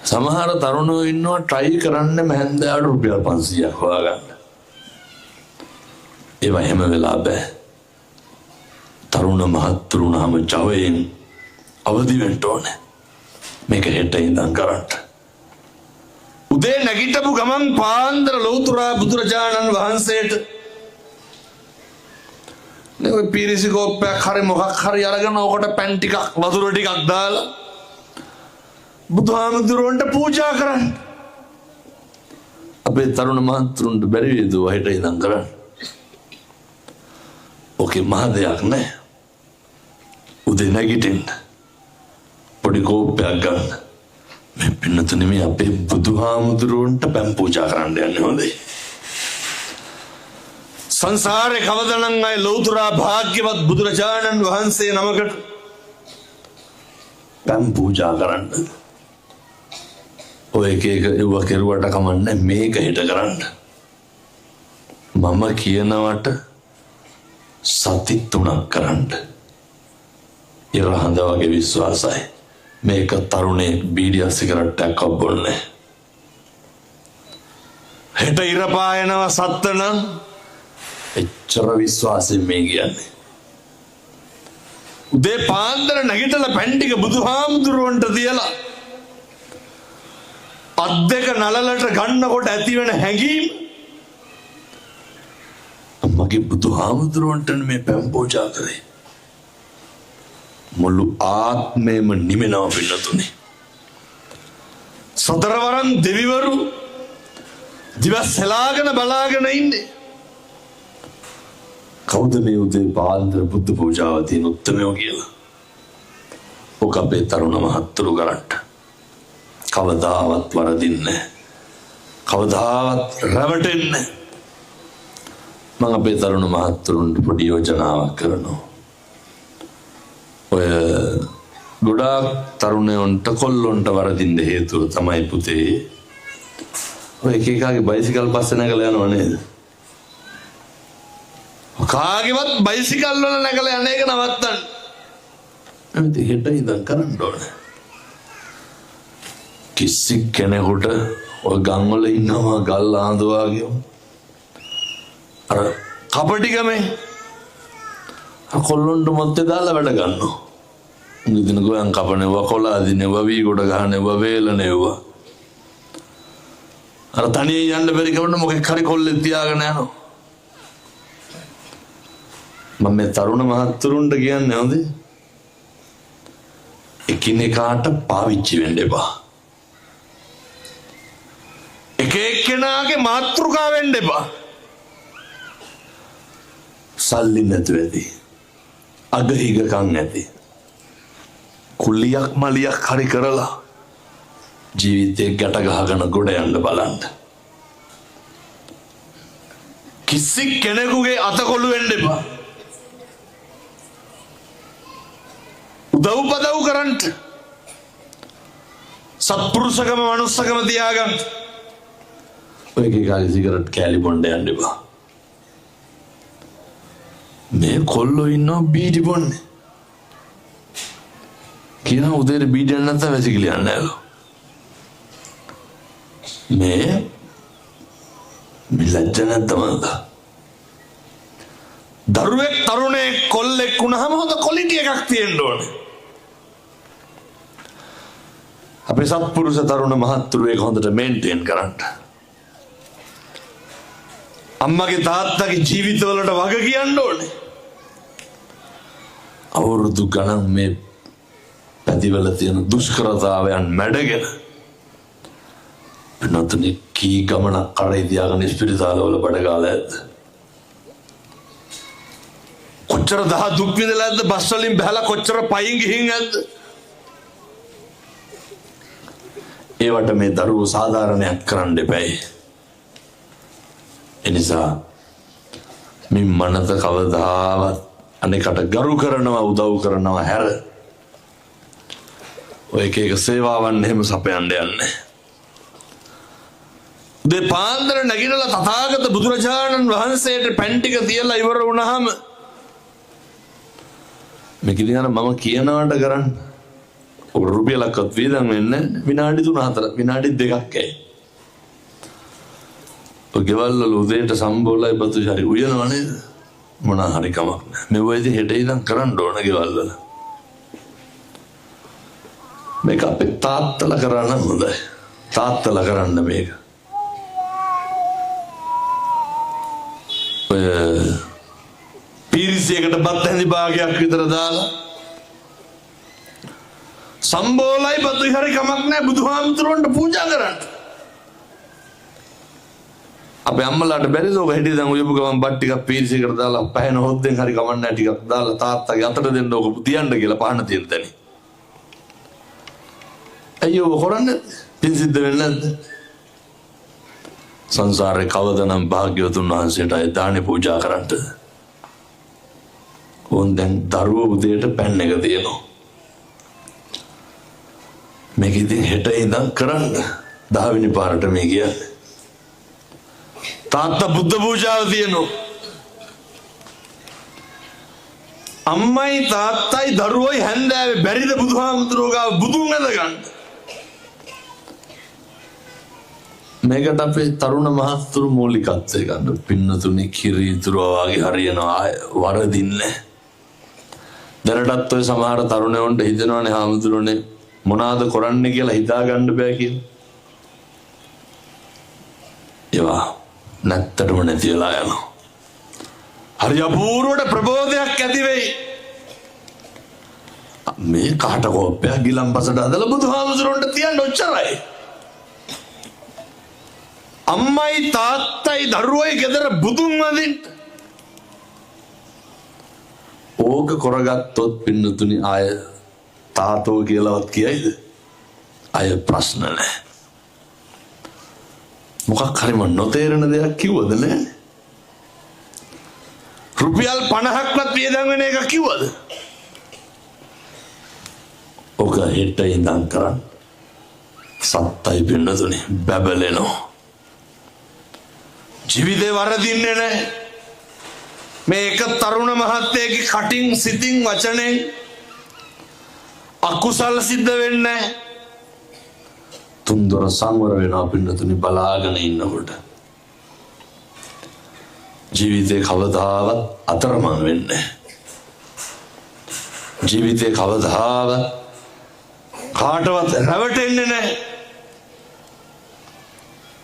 සමහර තරුණයෝ ඉන්නවා try කරන්නේ මහන්දයාට රුපියල් 500ක් හොයාගන්න. ඒවා එහෙම වෙලා බෑ. තරුණ මහත්තුරුණාම ජවයෙන් අවදි වෙන්න ඕනේ. මේක හෙට ඉඳන් කරන්න. උදේ නැගිටපු ගමන් පාන්දර ලෞතර බුදුරජාණන් වහන්සේට නේ ඔය පීරිසි කෝප්පයක් හරි මොකක් හරි අරගෙන ඔකට පැන් ටිකක් වතුර ටිකක් දාලා බුදුහාමුදුරුවන්ට පූජා කරන්න. අපේ තරුණ මහත්තුරුන්ට බැරි වේද හෙට ඉඳන් කරන්න? ඕකේ මහ දෙයක් නෑ. උදේ නැගිටින්න පොඩි කෝප්පයක් ගන්න. මේ පින්නතුනේ මේ අපේ බුදුහාමුදුරුවන්ට පැන් පූජා කරන්න යන්නේ හොඳයි. සංසාරේ කවදනම් අය ලෞතර භාග්‍යවත් බුදුරජාණන් වහන්සේ නමකට පැන් පූජා කරන්න. ඔය එක ඒව කෙරුවට කමන්නේ මේක හෙට කරන්න. මම කියනවට සති 3ක් කරන්න. ඉරහඳ වගේ විශ්වාසයි. මේක තරුණේ බීඩිය සිගරට් එකක් බොන්නේ. හෙට ඉර පායනවා සත්ත නම් එච්චර විශ්වාසයෙන් මේ කියන්නේ. උදේ පාන්දර නැගිටලා පැන් ටික බුදුහාමුදුරුවන්ට තියලා අත් දෙක නලලට ගන්නකොට ඇති වෙන හැඟීම මගේ බුදුහාමුදුරුවන්ට මේ පැන් පූජා කරේ. මුළු ආත්මයම නිමෙනවා පින්නතුනේ. සතරවරන් දෙවිවරු දිවස් සලාගෙන බලාගෙන ඉන්නේ. කවුද මේ උදේ පාන්දර බුද්ධ පූජාව තියෙන උත්තමයෝ කියලා? ඔක අපේ තරුණ මහත්තුරු ගලන්ට කවදාවත් වරදින්නේ, කවදාවත් රැවටෙන්නේ. මම අපේ තරුණ මහත්තුරුන්ට පොඩි යෝජනාවක් කරනවා. ඔය ගොඩාක් තරුණයන්ට කොල්ලොන්ට වරදින්න හේතුව තමයි පුතේ ඔය එක එකාගේ බයිසිකල් පස්සේ නැගලා යනව නේද? කාගේවත් බයිසිකල් වල නැගලා යන එක නවත්තන්න. එතෙ හෙට ඉඳන් කරන්න ඕනේ. කිසි කෙනෙකුට ඔය ගම් වල ඉන්නවා ගල් ආඳුවාගේ අර කපටිකමේ කොල්ලොන්ට මොත්තේ දාලා වැඩ ගන්නවා. ඉතින් ගෝයන් කපනවා, කොළ අදිනවා, වී ගොඩ ගහනවා, වේලනවා. අර තනියෙන් යන්න බැරි කවන්න මොකෙක් හරි කොල්ලෙක් තියාගෙන යනවා. මම මේ තරුණ මහත්තුරුන්ට කියන්නේ හොඳේ එකිනෙකාට පාවිච්චි වෙන්න එපා. එක එක්කෙනාගේ මාතෘකාව වෙන්න එපා. සල්ලි නැතුව ඇති, අගහිගකම් ඇති, කුලියක් මලියක් හරි කරලා ජීවිතේ ගැට ගහගෙන ගොඩ යන්න බලන්න. කිසි කෙනෙකුගේ අතකොළු වෙන්න එපා. උදව් පදව් කරන්න, සත්පුරුෂකම මනුස්සකම තියාගන්න. ඔය එකේ සිගරට් කෑලි බොන්න යන්න එපා. මේ කොල්ලෝ ඉන්නවා බීඩි බොන්නේ. කියනවා උදේට බීඩි නැත්නම් වැසිකිලි යන්නේ නැලු. මේ ලැජ්ජ නැද්ද මන්ද? දරුවෙක් තරුණයෙක් කොල්ලෙක් වුණාම හොඳ ක්වොලිටි එකක් තියෙන්න ඕනේ. අපේ සත්පුරුෂ තරුණ මහත්තුරු ඒක හොඳට මේන්ටේන් කරන්න. අම්මගේ තාත්තගේ ජීවිතවලට වග කියන්න ඕනේ. අවුරුදු ගණන් මේ පැතිවල තියෙන දුෂ්කරතාවයන් මැඩගෙන පින්නතුනි කී ගමනක් කඩේ තියාගෙන ස්පිරිතාලවල බඩ ගාලා ඇද්ද? කොච්චර දහ දුක් විඳලා ඇද්ද? බස් වලින් බහලා කොච්චර පයින් ගිහින් ඇද්ද? ඒවට මේ දරුවෝ සාධාරණයක් කරන්න එපැයි. එනිසා මේ මනස කවදාවත් අනෙකට ගරු කරනවා, උදව් කරනවා හැර ඔය එක එක සේවාවන් එහෙම සපයන්න යන්නේ. උදේ පාන්දර නැගිටලා තථාගත බුදුරජාණන් වහන්සේට පැන් ටික තියලා ඉවර වුණාම මේක ඉතින් මම කියනවාට කරන්න ඔබ රුපියලක්වත් වේදන් වෙන්නේ විනාඩි 3-4 විනාඩි 2ක් ඇයි. ඔය ගෙවල් වල උදේට සම්බෝලයි බතු හරි උයනව නේද? මොනවා හරි කමක් නැහැ. මේව ඉතින් හෙට ඉඳන් කරන්න ඕන ගෙවල් වල. මේක අපේ තාත්තලා කරන්න හොඳයි. තාත්තලා කරන්න මේක. ඔය පිරිසියකට බත් හැඳි භාගයක් විතර දාලා සම්බෝලයි බතු හරි කමක් නැහැ බුදුහාමුදුරන්ට පූජා කරන්න. අපේ අම්මලාට බැරිද ඔබ හෙටි දැන් උයපු ගමන් බත් ටිකක් පීරිසියකට දාලා පහන හොද්දෙන් හරි කමක් නැහැ ටිකක් දාලා තාත්තගේ අතට දෙන්න ඕක තියන්න කියලා පහන තියෙන තැන. අයියෝ කරන්නේ පින් සිද්ධ වෙන්නේ නැද්ද? සංසාරේ කවදනම් භාග්‍යවතුන් වහන්සේට දානේ පූජා කරන්නද? ඕන් දැන් දරුවෝ උදේට පැන් එක තියෙනවා. මේක ඉතින් හෙට ඉඳන් කරන්න 10 වෙනි පාරට මේ කියන්නේ. තාත්තා බුද්ධ පූජාව තියෙනවා. අම්මයි තාත්තයි දරුවෝයි හැන්දෑවේ බැරිද බුදුහාමුදුරුවෝ ගාව බුදුන් ඇඳ ගන්න. මේකට අපේ තරුණ මහත්තුරු මූලිකත්වය ගන්න. පින්නතුනි කිරීතුරු වගේ හරියනවා වරදින්නේ. දැනටත් ඔය සමහර තරුණයන්ට හිතෙනවානේ හාමුදුරුවනේ මොනවාද කරන්නේ කියලා හිතා ගන්න බෑ කියලා. ඒවා නැත්තටම නැති වෙලා යනවා. හරි අපූර්වට ප්‍රබෝධයක් ඇති වෙයි. මේ කාට කෝප්පයක් ගිලම්පසට අදලා බුදුහාමුදුරන්ට තියන්න ඔච්චරයි. අම්මයි තාත්තයි දරුවෝයි ගෙදර බුදුන් වදින්න. ඕක කරගත්තොත් පින්නතුනි ආය තාතෝ කියලාවත් කියයිද? අය ප්‍රශ්න නැහැ. මොකක් හරි මන් නොතේරෙන දෙයක් කිව්වද නෑ? රුපියල් 50ක්වත් වියදම් වෙන එක කිව්වද? ඔක හෙට ඉඳන් කරන් සත්තයි පින්නතුනි බබලෙනෝ. ජීවිතේ වරදින්නේ නැහැ. මේ එක තරුණ මහත්තයෙක්ගේ කටින් සිතින් වචනෙන් අකුසල සිද්ධ වෙන්නේ නැහැ. තුන්දොර සංවර වෙනවා පින්නතුනි බලාගෙන ඉන්නකොට. ජීවිතේ කවදාවත් අතරමං වෙන්නේ. ජීවිතේ කවදාවත් කාටවත් රැවටෙන්නේ නැහැ.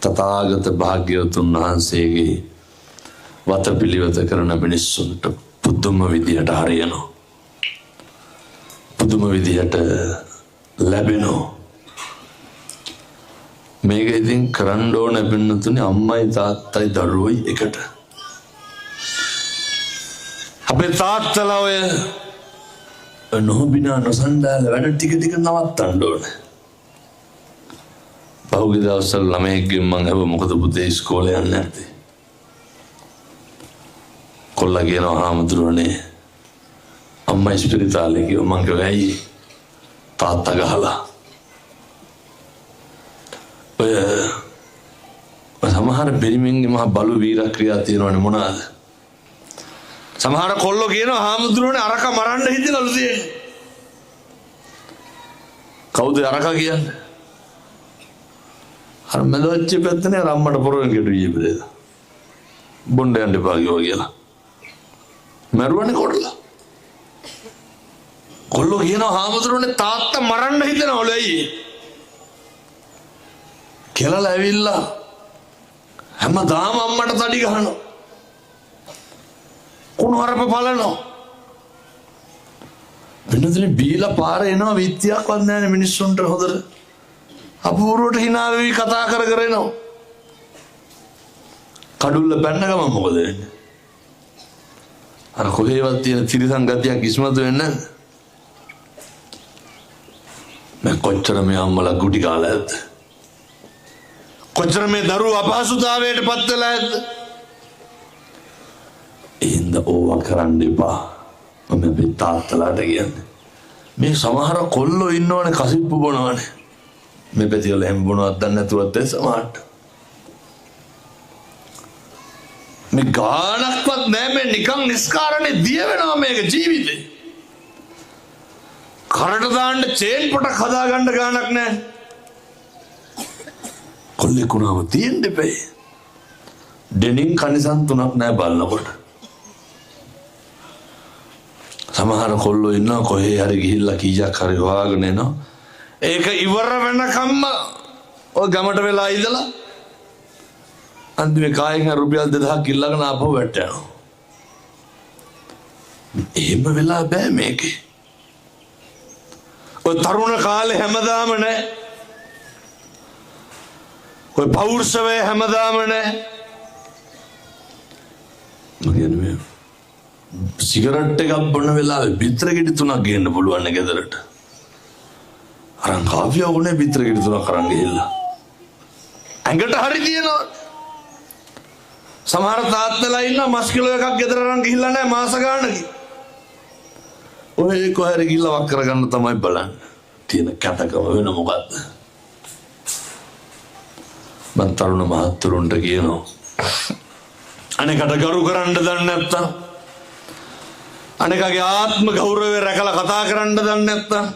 තථාගත භාග්‍යවතුන් වහන්සේගේ වතපිළිවෙත කරන මිනිස්සුන්ට පුදුම විදියට හරියනවා. පුදුම විදියට ලැබෙනවා. මේක ඉතින් කරන්න ඕන පින්නතුනි අම්මයි තාත්තයි දරුවෝයි එකට. අපේ තාත්තලා ඔය නොබිනා නොසන්ඩාල වැඩ ටික ටික නවත්තන්න ඕන. පහුගිය දවස්වල ළමයෙක්ගෙන් මං අහුවා මොකද පුතේ ඉස්කෝලේ යන්නේ නැත්තේ? කොල්ලා කියනවා හාමුදුරනේ අම්මා ඉස්පිරිතාලේ ගියා. මං කිව්වා ඇයි? තාත්තා ගහලා. ඔය සමහර බෙරිමින්ගේ මහ බලු වීරක්‍රියා තියෙනවනේ මොනවාද? සමහර කොල්ලෝ කියනවා හාමුදුරනේ අරක මරන්න හිතනලු තියෙන්නේ. කවුද අරක කියන්නේ? අර මෙලොච්ච පැත්තනේ රම්මඩ පොරෙන් ගෙඩියේ බෙද. බොණ්ඩ යන්න එපා කියලා. මරුවනේ කොටලා. කොල්ලෝ කියනවා හාමුදුරනේ තාත්තා මරන්න හිතනවලු ඇයි? කියලා ඇවිල්ලා හැමදාම අම්මට තඩි ගහනවා. කුණු හරප බලනවා. වෙනදනේ බීලා පාර එනවා විත්‍යාවක්වත් නැහැනේ මිනිස්සුන්ට හොදට. අපූර්වට hina වෙවි කතා කර කර එනවා. කඩුල්ල පැන්න ගමන් මොකද වෙන්නේ? අර කොහේවත් තියෙන තිරිසන් ගතියක් ඉස්මතු වෙන්නේ නැහැ. මම කොච්චර මේ අම්මලා ගුටි කාලා ඇද්ද? කොච්චර මේ දරුවෝ අපහසුතාවයට පත් වෙලා ඇද්ද? ඉන්න ඕවා කරන්න එපා. මම මේ තාත්තලාට කියන්නේ. මේ සමහර කොල්ලෝ ඉන්නවනේ කසිප්පු බොනවනේ. මේ පැතිවල හැම බොනවත් දන්නේ නැතුවත් ඒ සමහරට. මේ ගානක්වත් නැහැ මේ නිකන් නිස්කාරණේ දිය වෙනවා මේක ජීවිතේ. කරට දාන්න චේන් පොටක් හදා ගන්න ගානක් නැහැ. කොල්ලේ කුණාම තියෙන්න දෙපේ. ඩෙනින් කනිසන් 3ක් නැහැ බලනකොට. සමහර කොල්ලෝ ඉන්නවා කොහේ හරි ගිහිල්ලා කීයක් හරි හොයාගෙන එනවා. ඒක ඉවර වෙනකම්ම ඔය ගමට වෙලා ඉඳලා අන්තිමේ කායෙන් රුපියල් 2000ක් ඉල්ලගෙන ආපහු වැටෙනවා. එහෙම වෙලා බෑ මේකේ. ඔය තරුණ කාලේ හැමදාම නැහැ. ඔය පෞරුෂවේ හැමදාම නැහැ. මම කියන්නේ සිගරට් එකක් බොන වෙලාවේ බිත්තර ගෙඩි 3ක් ගේන්න පුළුවන් නේ ගෙදරට. අරන් කාපිය වුණේ බිත්තර ගෙඩි 3ක් අරන් ගිහිල්ලා. ඇඟට හරි තියෙනවා. සමහර තාත්තලා ඉන්නවා මස් කිලෝ එකක් ගෙදර අරන් ගිහිල්ලා නැහැ මාස ගානකින්. ඔය කොහරි ගිහිල්ලා වක් කරගන්න තමයි බලන්නේ. තියෙන කැතකම වෙන මොකද්ද? මන් තරුණ මහත්තුරුන්ට කියනවා. අනේකට ගරු කරන්න දන්නේ නැත්තම් අනිකගේ ආත්ම ගෞරවය රැකලා කතා කරන්න දන්නේ නැත්නම්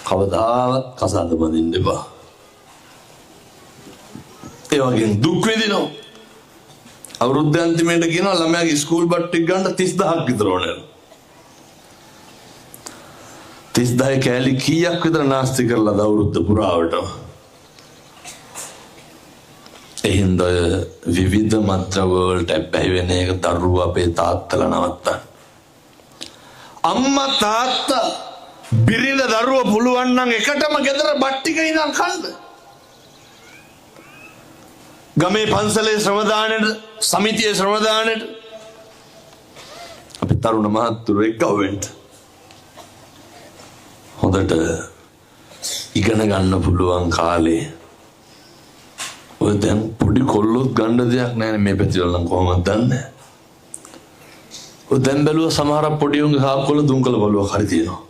කවදාවත් කසාද බඳින්න එපා. ඒ වගේ දුක් විඳිනවා. අවුරුද්ද අන්තිමේට කියනවා ළමයාගේ ස්කූල් බට් එක ගන්න 30000ක් විතර ඕනේ. 30000 කෑලි කීයක් විතර නාස්ති කරලාද අවුරුද්ද පුරාවට. එහෙනම් විවිධ මත්ද්‍රව්‍ය වලට බැහැ වෙන එක දරුවෝ අපේ තාත්තලා නවත්තන්න. අම්මා තාත්තා බිරිඳ දරුවෝ පුළුවන් නම් එකටම ගෙදර බට් ටික ඉඳන් කන්න. ගමේ පන්සලේ ශ්‍රමදානෙට සමිතියේ ශ්‍රමදානෙට අපි තරුණ මහත්තුරු එක්කවෙන්න හොඳට ඉගෙන ගන්න පුළුවන් කාලේ ඔය දැන් පොඩි කොල්ලොත් ගන්න දෙයක් නැහැ මේ පැතිවල නම් කොහොමද දන්නේ. ඔය දැන් බැලුවා සමහර පොඩි උන්ගේ හාප්කොළ දුම්කල බලුවා හරි තියෙනවා.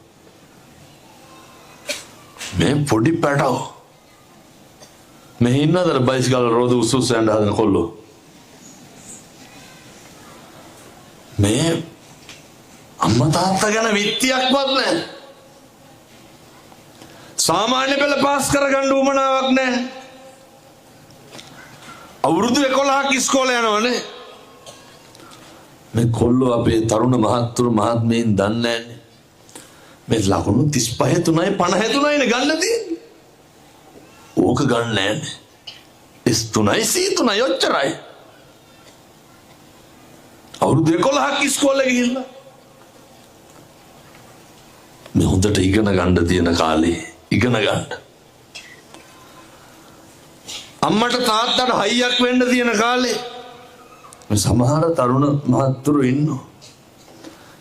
මේ පොඩි පැටව මෙහි ඉන්නද බයිසිකල් රෝද උස්සුස් යන හදන කොල්ලෝ මේ අම්මා තාත්තා ගැන විත්තියක්වත් නැහැ. සාමාන්‍ය පෙළ පාස් කරගන්න උවමනාවක් නැහැ. අවුරුදු 11ක් ඉස්කෝලේ යනවනේ. මේ කොල්ලෝ අපේ තරුණ මහත්තුරු මහත්මීන් දන්නේ නැන්නේ. මේ ලකුණු 35 3යි 53යි නේ ගන්න තියෙන්නේ. ඕක ගන්න නැහැ. S3යි C3යි ඔච්චරයි. අවුරුදු 11ක් ඉස්කෝලේ ගිහිල්ලා මේ හොඳට ඉගෙන ගන්න තියෙන කාලේ ඉගෙන ගන්න. අම්මට තාත්තට හයියක් වෙන්න තියෙන කාලේ මේ සමහර තරුණ මහත්තුරු ඉන්නවා.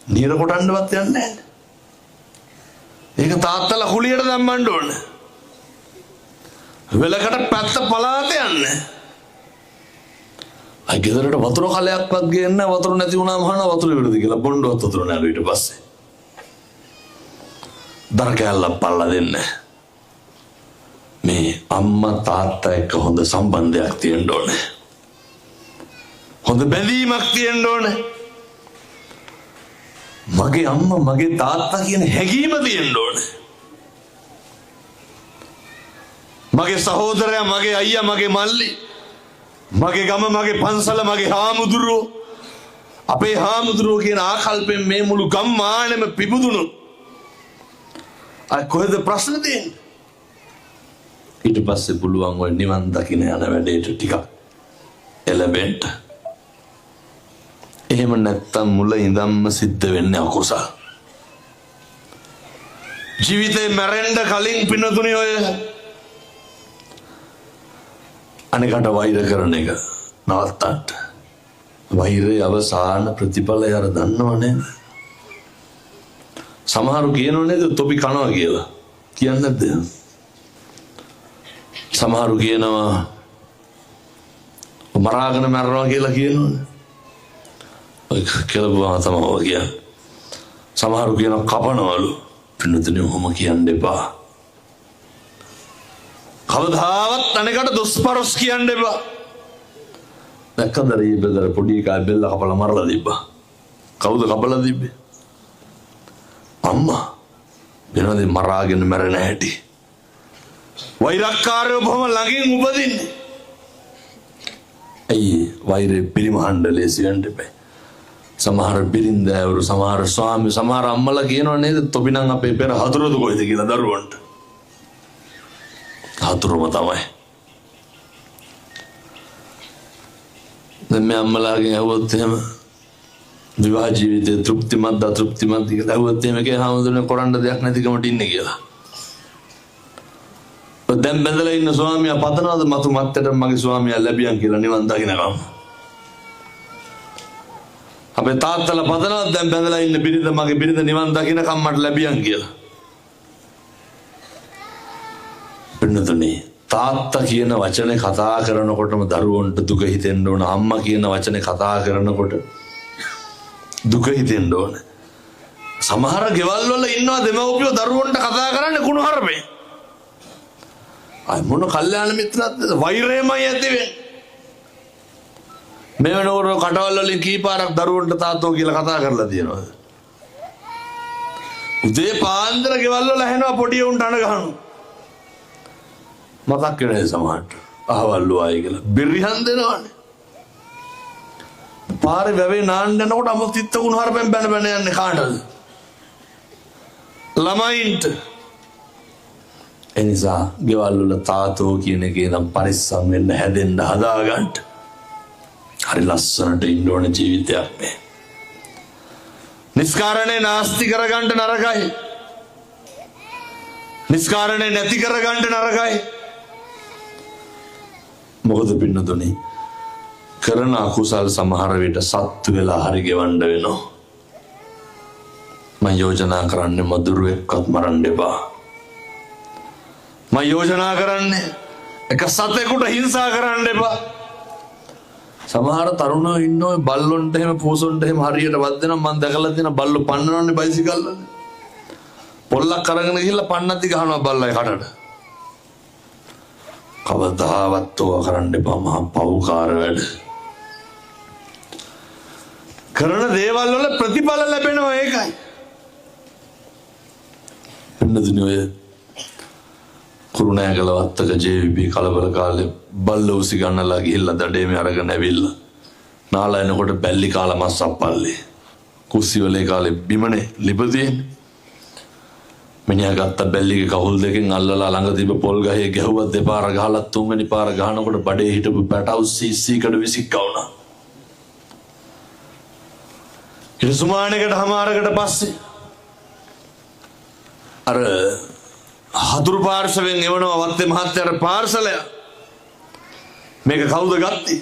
නිර කොටන්නවත් යන්නේ නැහැ. ඒක තාත්තලා කුලියට දැම්මන්න ඕනේ. වෙලකට පැත්ත පලාත යන්නේ. අය ගෙදරට වතුර කලයක්වත් ගේන්න වතුර නැති වුණාම අහන වතුර ඉවරද කියලා බොණ්ඩවත් වතුර නැළු ඊට පස්සේ. දර කැල්ලක් පල්ලා දෙන්න. මේ අම්මා තාත්තා එක්ක හොඳ සම්බන්ධයක් තියෙන්න ඕනේ. හොඳ බැඳීමක් තියෙන්න ඕනේ. මගේ අම්මා මගේ තාත්තා කියන හැඟීම තියෙන්න ඕනේ. මගේ සහෝදරයා මගේ අයියා මගේ මල්ලි මගේ ගම මගේ පන්සල මගේ හාමුදුරුවෝ අපේ හාමුදුරුවෝ කියන ආකල්පයෙන් මේ මුළු ගම්මානෙම පිබුදුණු අය කොහෙද ප්‍රශ්න තියෙන්නේ. ඊට පස්සේ පුළුවන් ඔය නිවන් දකින්න යන වැඩේට ටිකක් එළබෙන්න. එහෙම නැත්තම් මුල ඉඳන්ම සිද්ධ වෙන්නේ අකුසල්. ජීවිතේ මැරෙන්න කලින් පිනතුනේ ඔය අනිකට වෛර කරන එක නවත්තන්න. වෛරයේ අවසාන ප්‍රතිඵලය අර දන්නවනේ. සමහරු කියනෝ නේද තොපි කනවා කියලා. කියන්නේ නැද්ද? සමහරු කියනවා මරාගෙන මරනවා කියලා කියනෝනේ. ඔය කියලා තමයි කියන්නේ. සමහරු කියනවා කපනවලු. පින්නතනේ ඔහොම කියන්න එපා. කවදාවත් අනේකට දුස්පරස් කියන්න එපා. දැක්කද ඊ බෙල්ල පොඩි එකා බෙල්ල කපලා මරලා තිබ්බා. කවුද කපලා තිබ්බේ? අම්මා. වෙනවද මරාගෙන මැරෙන හැටි. වෛරක්කාරයෝ බොහොම ළඟින් උපදින්නේ. ඇයි වෛරේ පිළිමහන්න ලේසි වෙන්න එපා. සමහර බිරින්දෑවරු සමහර ස්වාමි සමහර අම්මලා කියනවා නේද තොපි නම් අපේ පෙර හතුරුද කොයිද කියලා දරුවන්ට. හතුරුම තමයි. දැන් මේ අම්මලාගෙන් අහුවොත් එහෙම විවාහ ජීවිතේ තෘප්තිමත්ද අතෘප්තිමත්ද කියලා අහුවොත් එහෙම කේ හැමෝටම කරන්න දෙයක් නැතිකමට ඉන්නේ කියලා. දැන් බඳලා ඉන්න ස්වාමියා පතනවාද මතු මත්තට මගේ ස්වාමියා ලැබියන් කියලා නිවන් දකින්නකම්. අපේ තාත්තලා පතනවාද දැන් බඳලා ඉන්න බිරිඳ මගේ බිරිඳ නිවන් දකින්නකම් මට ලැබියන් කියලා. පින්නතුනේ තාත්තා කියන වචනේ කතා කරනකොටම දරුවන්ට දුක හිතෙන්න ඕන. අම්මා කියන වචනේ කතා කරනකොට දුක හිතෙන්න ඕන. සමහර ගෙවල් වල ඉන්නවා දෙමව්පියෝ දරුවන්ට කතා කරන්නේ කුණු හරපේ. අය මොන කල්යාණ මිත්‍රත්වද වෛරයමයි ඇති වෙන්නේ. මේ වෙනකොට කටවල් වලින් කීපාරක් දරුවන්ට තාත්තෝ කියලා කතා කරලා තියෙනවා. උදේ පාන්දර ගෙවල් වල ඇහෙනවා පොඩි උන්ට අණ ගහනවා. මතක් වෙන්නේ සමහරට. අහවල් ආයි කියලා බිරිහන් දෙනවනේ. පාරේ වැවේ නාන්න යනකොට අම තිත්තකුණු හරපෙන් බැන බැන යන්නේ කාටද? ළමයින්ට. එනිසා ගෙවල් වල තාතෝ කියන එකේ නම් පරිස්සම් වෙන්න හැදෙන්න හදාගන්න. හරි ලස්සනට ඉන්න ඕන ජීවිතයක් මේ. නිස්කාරණේ නාස්ති කරගන්න නරකයි. නිස්කාරණේ නැති කරගන්න නරකයි. මොකද පින්නතුනි කරන අකුසල් සමහර විට සත්තු වෙලා හරි ගෙවන්න වෙනවා. මම යෝජනා කරන්නේ මදුරුවෙක්වත් මරන්න එපා. මම යෝජනා කරන්නේ එක සතෙකුට හිංසා කරන්න එපා. සමහර තරුණයෝ ඉන්නෝ බල්ලොන්ට එහෙම පූසොන්ට එහෙම හරියට වද්දෙනවා. මම දැකලා තියෙනවා බල්ලෝ පන්නනවනේ බයිසිකල් වල. පොල්ලක් අරගෙන ගිහිල්ලා පන්නති ගහනවා බල්ලයි කටට. කවදාවත් ඕවා කරන්න එපා. මහා පව්කාර වැඩ. කරන දේවල් වල ප්‍රතිඵල ලැබෙනවා ඒකයි. පින්නතුනි ඔය කුරුණෑගල වත්තක ජේ.වී.බී කලබල කාලේ බල්ල උසි ගන්නලා ගිහිල්ලා දඩේමේ අරගෙන ඇවිල්ලා නාලා එනකොට බැල්ලි කාලා මස් අප්පල්ලේ කුස්සි වලේ කාලේ බිමනේ ලිපදීන් මිනිහා ගත්ත බැල්ලිගේ කහුල් දෙකෙන් අල්ලලා ළඟ තිබ්බ පොල් ගහේ ගැහුවා දෙපාර ගහලා තුන්වෙනි පාර ගහනකොට බඩේ හිටපු පැටවුස් සීසීකට විසික්කවුණා. ඊට සුමානකට හමාරකට පස්සේ අර හතුරු පාර්ශවයෙන් එවනවා වත්තේ මහත්තයාට පාර්සලය. මේක කවුද ගත්තේ?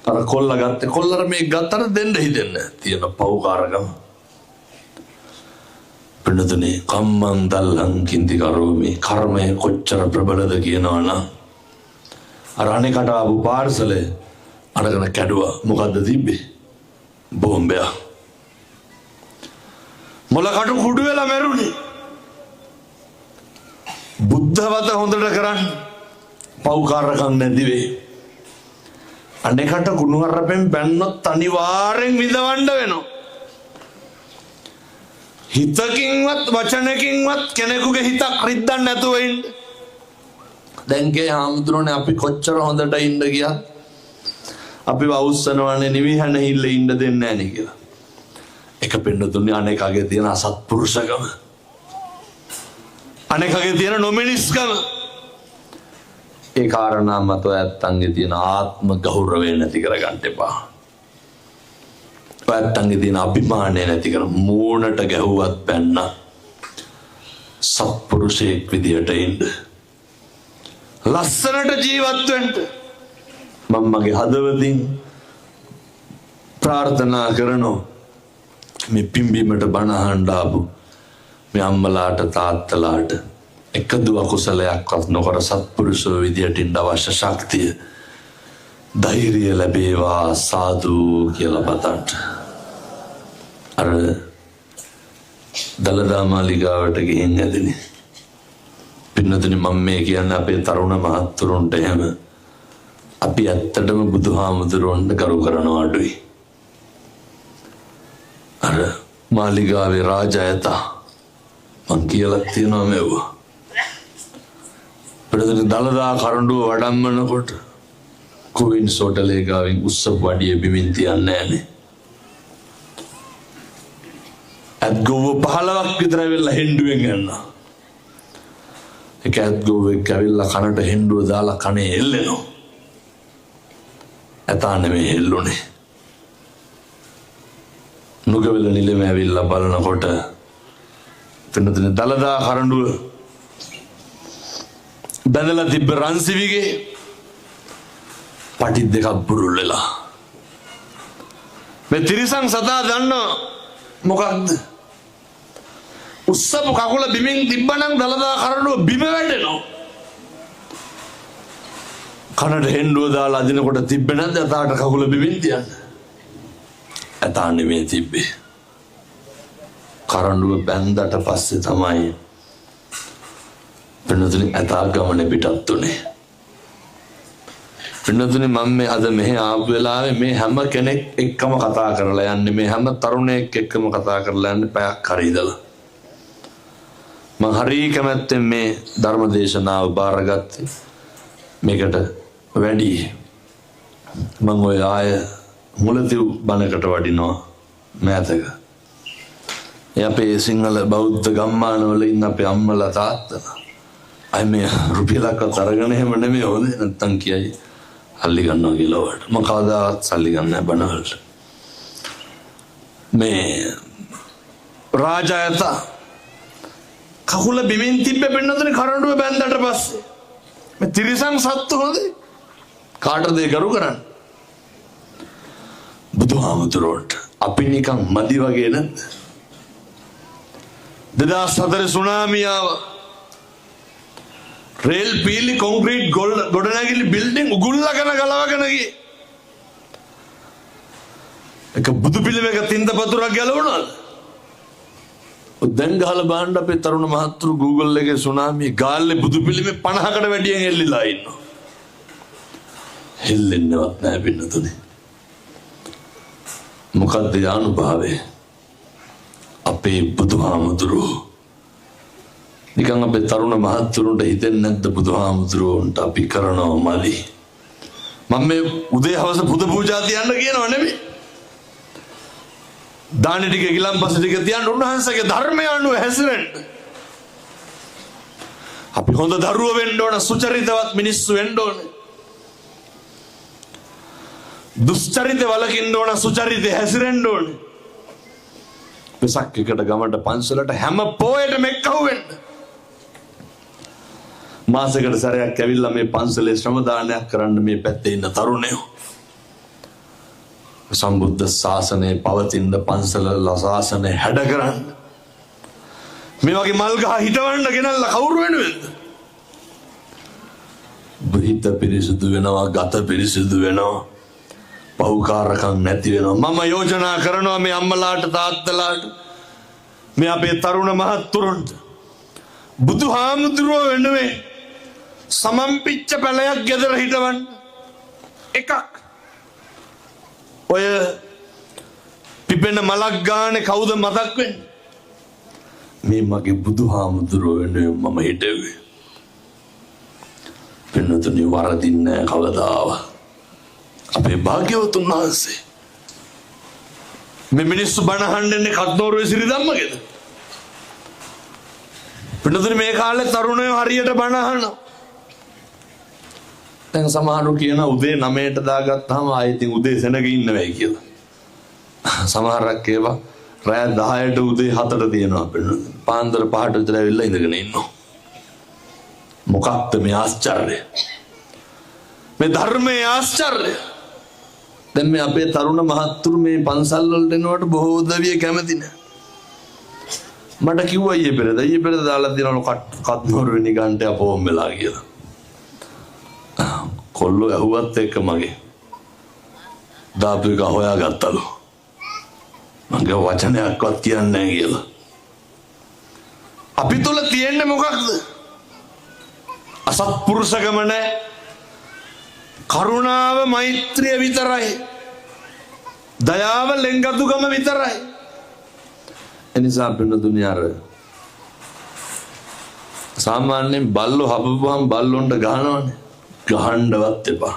අර කොල්ලා ගත්තේ. කොල්ලර මේක ගත්තට දෙන්න හිතෙන්නේ තියෙන පව්කාරකම. පින්නතුනේ කම්මං දල්ලං කින්ති කරෝමි. කර්මය කොච්චර ප්‍රබලද කියනවනම් අර අනේකට ආපු පාර්සලය අරගෙන කැඩුවා. මොකද්ද තිබ්බේ? බෝම්බයක්. මොලකට කුඩු වෙලා මැරුණේ. බුද්ධවත හොඳට කරන්න පව්කාරකම් නැති වෙයි. අනේකට කුණු හරපෙන් බැන්නොත් අනිවාර්යෙන් විඳවන්න වෙනවා. හිතකින්වත් වචනකින්වත් කෙනෙකුගේ හිතක් රිද්දන්න නැතුව ඉන්න. දැන් ගේ හාමුදුරනේ අපි කොච්චර හොඳට ඉන්න ගියත් අපිව අවුස්සනවනේ නිවිහන හිල්ල ඉන්න දෙන්නේ නැහැ නේ කියලා. එක පින්නතුනේ අනේකගේ තියෙන අසත්පුරුෂකම. අනේකගේ තියෙන නොමිනිස්කම. ඒ කාරණා මත ඇත්තන්ගේ තියෙන ආත්ම ගෞරවය නැති කරගන්න එපා. ඇත්තන්ගේ තියෙන අභිමානය නැති කර මූණට ගැහුවත් පැන්න සත්පුරුෂයෙක් විදියට ඉන්න. ලස්සනට ජීවත් වෙන්න. මම මගේ හදවතින් ප්‍රාර්ථනා කරනවා මේ පිම්බීමට බණ අහන්න ආපු මේ අම්මලාට තාත්තලාට එකදු අකුසලයක්වත් නොකර සත්පුරුෂෝ විදියට ඉන්න අවශ්‍ය ශක්තිය ධෛර්යය ලැබේවා සාදු කියලා පතන්න. අර දලදා මාලිගාවට ගිහින් ඇදෙන්නේ. පින්නතුනි මම මේ කියන්නේ අපේ තරුණ මහත්තුරුන්ට එහෙම අපි ඇත්තටම බුදුහාමුදුරුවන්ට කරු කරනවා අඩුයි. අර මාලිගාවේ රාජයතා මං කියලා තියෙනවා මෙව්වා. පින්නතුනි දලදා කරඬුව වඩම්මනකොට කුවින් සෝටලේ ගාවින් උස්සපු වඩිය බිමින් තියන්නේ නැහනේ. ඇත්ගොව 15ක් විතර වෙලා හෙන්ඩුවෙන් යනවා. ඒක ඇත්ගොවෙක් ඇවිල්ලා කනට හෙන්ඩුව දාලා කනේ එල්ලෙනවා. ඇතා නෙමෙයි හෙල්ලුනේ. නුගවල නිලම ඇවිල්ලා බලනකොට පින්නතුනේ දලදා කරඬුව බැඳලා තිබ්බ රන්සිවිගේ පටි දෙකක් බුරුල් වෙලා. මේ තිරිසන් සතා දන්නවා මොකක්ද? උස්සපු කකුල බිමින් තිබ්බනම් දලදා කරඬුව බිම වැටෙනවා. කනට හෙන්ඩුව දාලා අදිනකොට තිබ්බේ නැද්ද අතාට කකුල බිමින් තියන්න? ඇතා නෙමෙයි තිබ්බේ. කරඬුව බැන්දට පස්සේ තමයි පින්නතුනි ඇතා ගමනේ පිටත් උනේ. පින්නතුනි මම මේ අද මෙහි ආපු වෙලාවේ මේ හැම කෙනෙක් එක්කම කතා කරලා යන්නේ මේ හැම තරුණයෙක් එක්කම කතා කරලා යන්නේ පැයක් හරි ඉඳලා මම හරි කැමැත්තෙන් මේ ධර්ම දේශනාව බාරගත්තේ මේකට වැඩි මම ඔය ආය මුලතිව් බණකට වඩිනවා මෑතක අපේ සිංහල බෞද්ධ ගම්මානවල ඉන්න අපේ අම්මලා තාත්තලා අය මේ රුපියලක්වත් අරගෙන එහෙම නෙමෙයි හොඳේ නැත්තම් කියයි අල්ලි ගන්නවා කියලා වට මම කවදාවත් සල්ලි ගන්න නැහැ බණවලට මේ රාජායත කකුල බිමින් තිබ්බේ පින්නතුනේ කරඬුව බැන්දට පස්සේ මේ තිරිසන් සත්තු හොඳේ කාටද ඒ කරු කරන්නේ බුදුහාමුදුරුවන්ට අපි නිකන් මදි වගේ නේද 2004 සුනාමිය ආවා රේල් පීලි කොන්ක්‍රීට් ගොඩනැගිලි බිල්ඩින් උගුල්ලගෙන ගලවගෙන ගියේ එක බුදු පිළිමයක තින්ද පතුරක් ගැලවුණාද දැන් ගහලා බලන්න අපේ තරුණ මහත්තුරු Google එකේ සුනාමිය ගාල්ලේ බුදු පිළිමේ 50කට වැඩියෙන් එල්ලිලා ඉන්නවා හෙල්ලෙන්නවත් නැහැ පින්නතුනේ මොකද්ද යානුභාවය අපේ බුදුහාමුදුරුවෝ නිකන් අපේ තරුණ මහත්තුරුන්ට හිතෙන්නේ නැද්ද බුදුහාමුදුරුවන්ට අපි කරනවා මදි මම මේ උදේ හවස පුද පූජා තියන්න කියනව නෙමෙයි දානි ටික ගිලම්පස ටික තියන්න උන්වහන්සේගේ ධර්මය අනුව හැසිරෙන්න අපි හොඳ දරුවෝ වෙන්න ඕන සුචරිතවත් මිනිස්සු වෙන්න ඕන දුස්චරිත වලකින්න ඕන සුචරිත හැසිරෙන්න ඕන වෙසක් එකට ගමට පන්සලට හැම පොයටම එක්කහුව වෙන්න මාසෙකට සැරයක් ඇවිල්ලා මේ පන්සලේ ශ්‍රම දානයක් කරන්න මේ පැත්තේ ඉන්න තරුණයෝ සම්බුද්ධ ශාසනය පවතින පන්සල ශාසනය හැඩ කරන්න මේ වගේ මල් ගහ හිටවන්න ගෙනල්ලා කවුරු වෙනුවෙන්ද හිත පිරිසිදු වෙනවා ගත පිරිසිදු වෙනවා පෞකාරකම් නැති වෙනවා මම යෝජනා කරනවා මේ අම්මලාට තාත්තලාට මේ අපේ තරුණ මහත්තුරුන්ට බුදුහාමුදුරුවෝ වෙනුවෙන් සමම්පිච්ච පැලයක් ගෙදර හිටවන්න එකක් ඔය පිපෙන මලක් ගානේ කවුද මතක් වෙන්නේ මේ මගේ බුදුහාමුදුරුවෝ වෙනුවෙන් මම හිටුවේ පින්නතුනි වරදින්නේ කවදාවත් අපේ භාග්‍යවතුන් වහන්සේ මේ මිනිස්සු බණ අහන්නේ කත්නෝරුවේ සිරිධම්මගේද පින්නතුනි මේ කාලේ තරුණයෝ හරියට බණ අහනවා දැන් සමහරු කියන උදේ 9ට දාගත්තාම ආයෙත් උදේ සෙනග ඉන්න වෙයි කියලා සමහරක් ඒවා රෑ 10ට උදේ 4ට තියෙනවා පින්නතුනි පාන්දර 5ට විතර ඇවිල්ලා ඉඳගෙන ඉන්නවා මොකක්ද මේ ආශ්චර්යය මේ ධර්මයේ ආශ්චර්යය දැන් මේ අපේ තරුණ මහත්තුරු මේ පන්සල් වලට එනවට බොහෝ උදවිය කැමති නෑ මට කිව්වා ඊයේ පෙරේද දාලා දිනවල කත්නෝරුවේ නිගන්ට අපෝම් වෙලා කියලා කොල්ලෝ ඇහුවත් එක්ක මගේ දාපු එක හොයාගත්තලු මගේ වචනයක්වත් කියන්නේ නැහැ කියලා අපි තුල තියෙන්නේ මොකක්ද අසත්පුරුෂකම නැහැ කරුණාව මෛත්‍රිය විතරයි දයාව ලෙන්ගතුකම විතරයි එනිසා පින්න දුනියාර සාමාන්‍යයෙන් බල්ලෝ හපපුවාම බල්ලොන්ට ගහනවනේ ගහන්නවත් එපා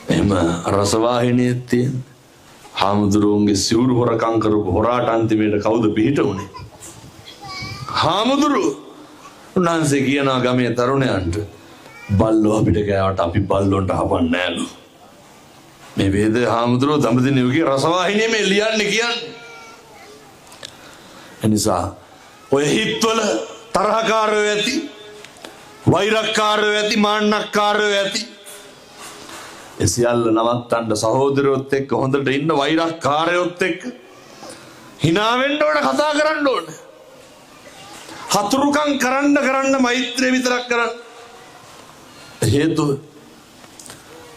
එහෙම රසවාහිනියේ තියෙන හාමුදුරුවන්ගේ සිවුරු හොරකම් කරපු හොරාට අන්තිමේට කවුද පිට උනේ හාමුදුරුවෝ උන්වහන්සේ කියනවා ගමේ තරුණයන්ට බල්ලෝ අපිට කෑවට අපි බල්ලොන්ට හපන්නේ නෑලු මේ වේද හාමුදුරුවෝ දඹදිව්ගේ රසවාහිනියේ මේ ලියන්නේ කියන්නේ එනිසා ඔය හිත්වල තරහකාරයෝ ඇති වෛරක්කාරයෝ ඇති මාන්නක්කාරයෝ ඇති ඒ සියල්ල නවත්තන්න සහෝදරයොත් එක්ක හොඳට ඉන්න වෛරක්කාරයොත් එක්ක hina වෙන්න ඕන කතා කරන්න ඕන හතුරුකම් කරන්න මෛත්‍රිය විතරක් කරන්න හේතුව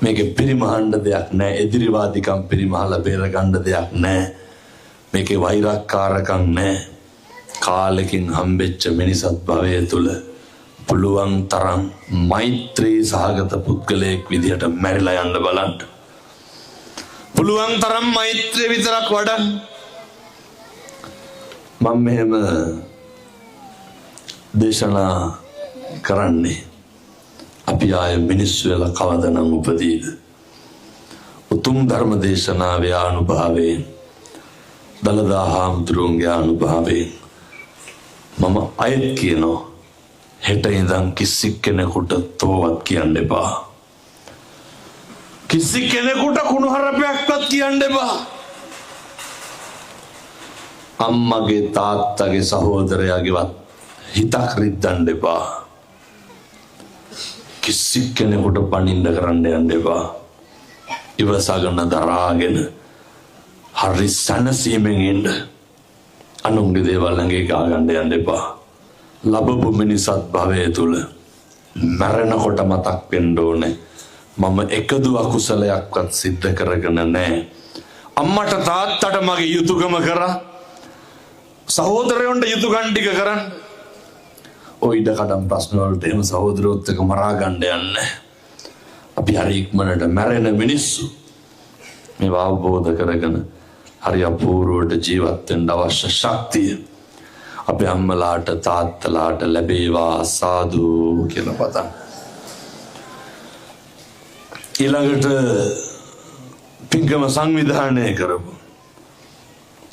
මේකේ පිරිමහන්න දෙයක් නැහැ එදිරිවාදිකම් පිරිමහලා බේර ගන්න දෙයක් නැහැ මේකේ වෛරක්කාරකම් නැහැ කාලෙකින් හම්බෙච්ච මිනිසත් භවය තුල පුළුවන් තරම් මෛත්‍රී සහගත පුද්ගලයෙක් විදිහට මැරිලා යන්න බලන්න. පුළුවන් තරම් මෛත්‍රිය විතරක් වඩන්න. මම මෙහෙම දේශනා කරන්නේ අපි ආය මිනිස්සු වෙලා කවදානම් උපදීද? උතුම් ධර්ම දේශනාවේ අනුභවයෙන් දලදා හාමුදුරුවන්ගේ අනුභවයෙන් මම අයත් කියනවා හෙට ඉඳන් කිසි කෙනෙකුට තෝවත් කියන්න එපා. කිසි කෙනෙකුට කුණුහරුපයක්වත් කියන්න එපා. අම්මගේ තාත්තගේ සහෝදරයාගේවත් හිතක් රිද්දන්න එපා. කිසි කෙනෙකුට පණින්න කරන්න යන්න එපා. ඉවසගෙන දරාගෙන හරි සැනසීමෙන් ඉන්න. අනුන්ගේ දේවල් ළඟේ ගා ගන්න යන්න එපා. ලැබපු මිනිසත් භවයේ තුල මරණකොට මතක් වෙන්න ඕනේ මම එකදු අකුසලයක්වත් සිද්ධ කරගෙන නැහැ. අම්මට තාත්තට මගේ යුතුයකම කරා. සහෝදරයන්ට යුතුයකම් ටික කරන්න. ඔය ඉඩ කඩම් ප්‍රශ්න වලට එහෙම සහෝදරයොත් එක්ක මරා ගන්න යන්නේ. අපි හරි ඉක්මනට මැරෙන මිනිස්සු මේවා අවබෝධ කරගෙන හරි අපූර්වට ජීවත් වෙන්න අවශ්‍ය ශක්තිය අපේ අම්මලාට තාත්තලාට ලැබේවා සාදු කියලා පතන්. ඊළඟට පින්කම සංවිධානය කරපු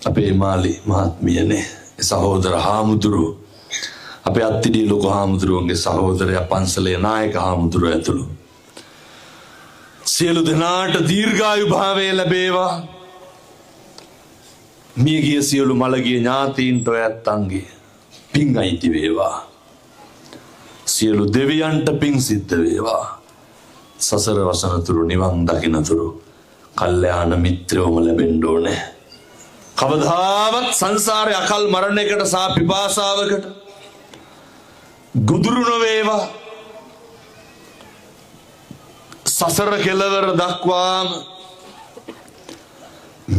අපේ මාලි මහත්මියනේ සහෝදර හාමුදුරුවෝ අපේ අත්තිඩි ලොකු හාමුදුරුවන්ගේ සහෝදරයා පන්සලේ නායක හාමුදුරුවෝ ඇතුළු සියලු දෙනාට දීර්ඝායු භාවය ලැබේවා. මියගිය සියලු මළගිය ඥාතීන්ට ඇත්තන්ගේ පින් අයිති වේවා. සියලු දෙවියන්ට පින් සිද්ධ වේවා. සසර වසනතුරු නිවන් දකින්නතුරු කල්යාණ මිත්‍රයෝම ලැබෙන්න ඕනේ. කවදාවත් සංසාරේ අකල් මරණයකට සහ පිපාසාවකට ගොදුරු නොවේවා. සසර කෙලවර දක්වාම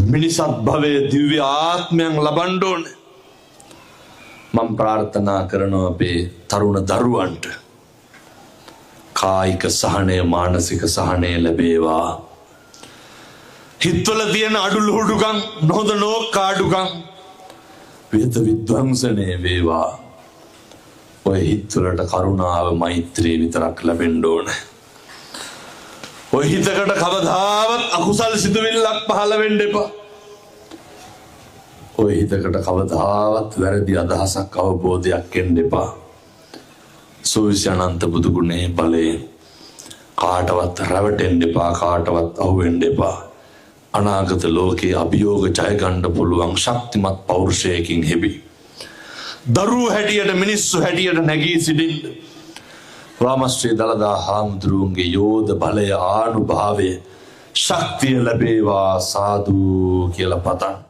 මිනිසත් භවයේ දිව්‍ය ආත්මයන් ලබන්න ඕනේ. මම ප්‍රාර්ථනා කරනවා අපේ තරුණ දරුවන්ට කායික සහනය මානසික සහනය ලැබේවා. හිතවල තියෙන අඩුලුහුඩුකම් නොහොඳ නෝකාඩුකම් විත විද්වංසනය වේවා. ඔය හිතවලට කරුණාව මෛත්‍රිය විතරක් ලැබෙන්න ඕනේ. ඔය හිතකට කවදාවත් අකුසල් සිදුවිල්ලක් පහළ වෙන්න එපා. ඔය හිතකට කවදාවත් වැරදි අදහසක් අවබෝධයක් එන්න එපා. සෝවිසි අනන්ත බුදු ගුණේ බලයෙන් කාටවත් රැවටෙන්න එපා. කාටවත් අහු වෙන්න එපා. අනාගත ලෝකේ අභියෝග ජය ගන්න පුළුවන් ශක්තිමත් පෞරුෂයකින් හෙබි. දරුවෝ හැටියට මිනිස්සු හැටියට නැගී සිටින්න. රාමශ්‍රී දලදා හාමුදුරුවන්ගේ යෝධ බලය ආනුභාවය ශක්තිය ලැබේවා සාදු කියලා පතන්.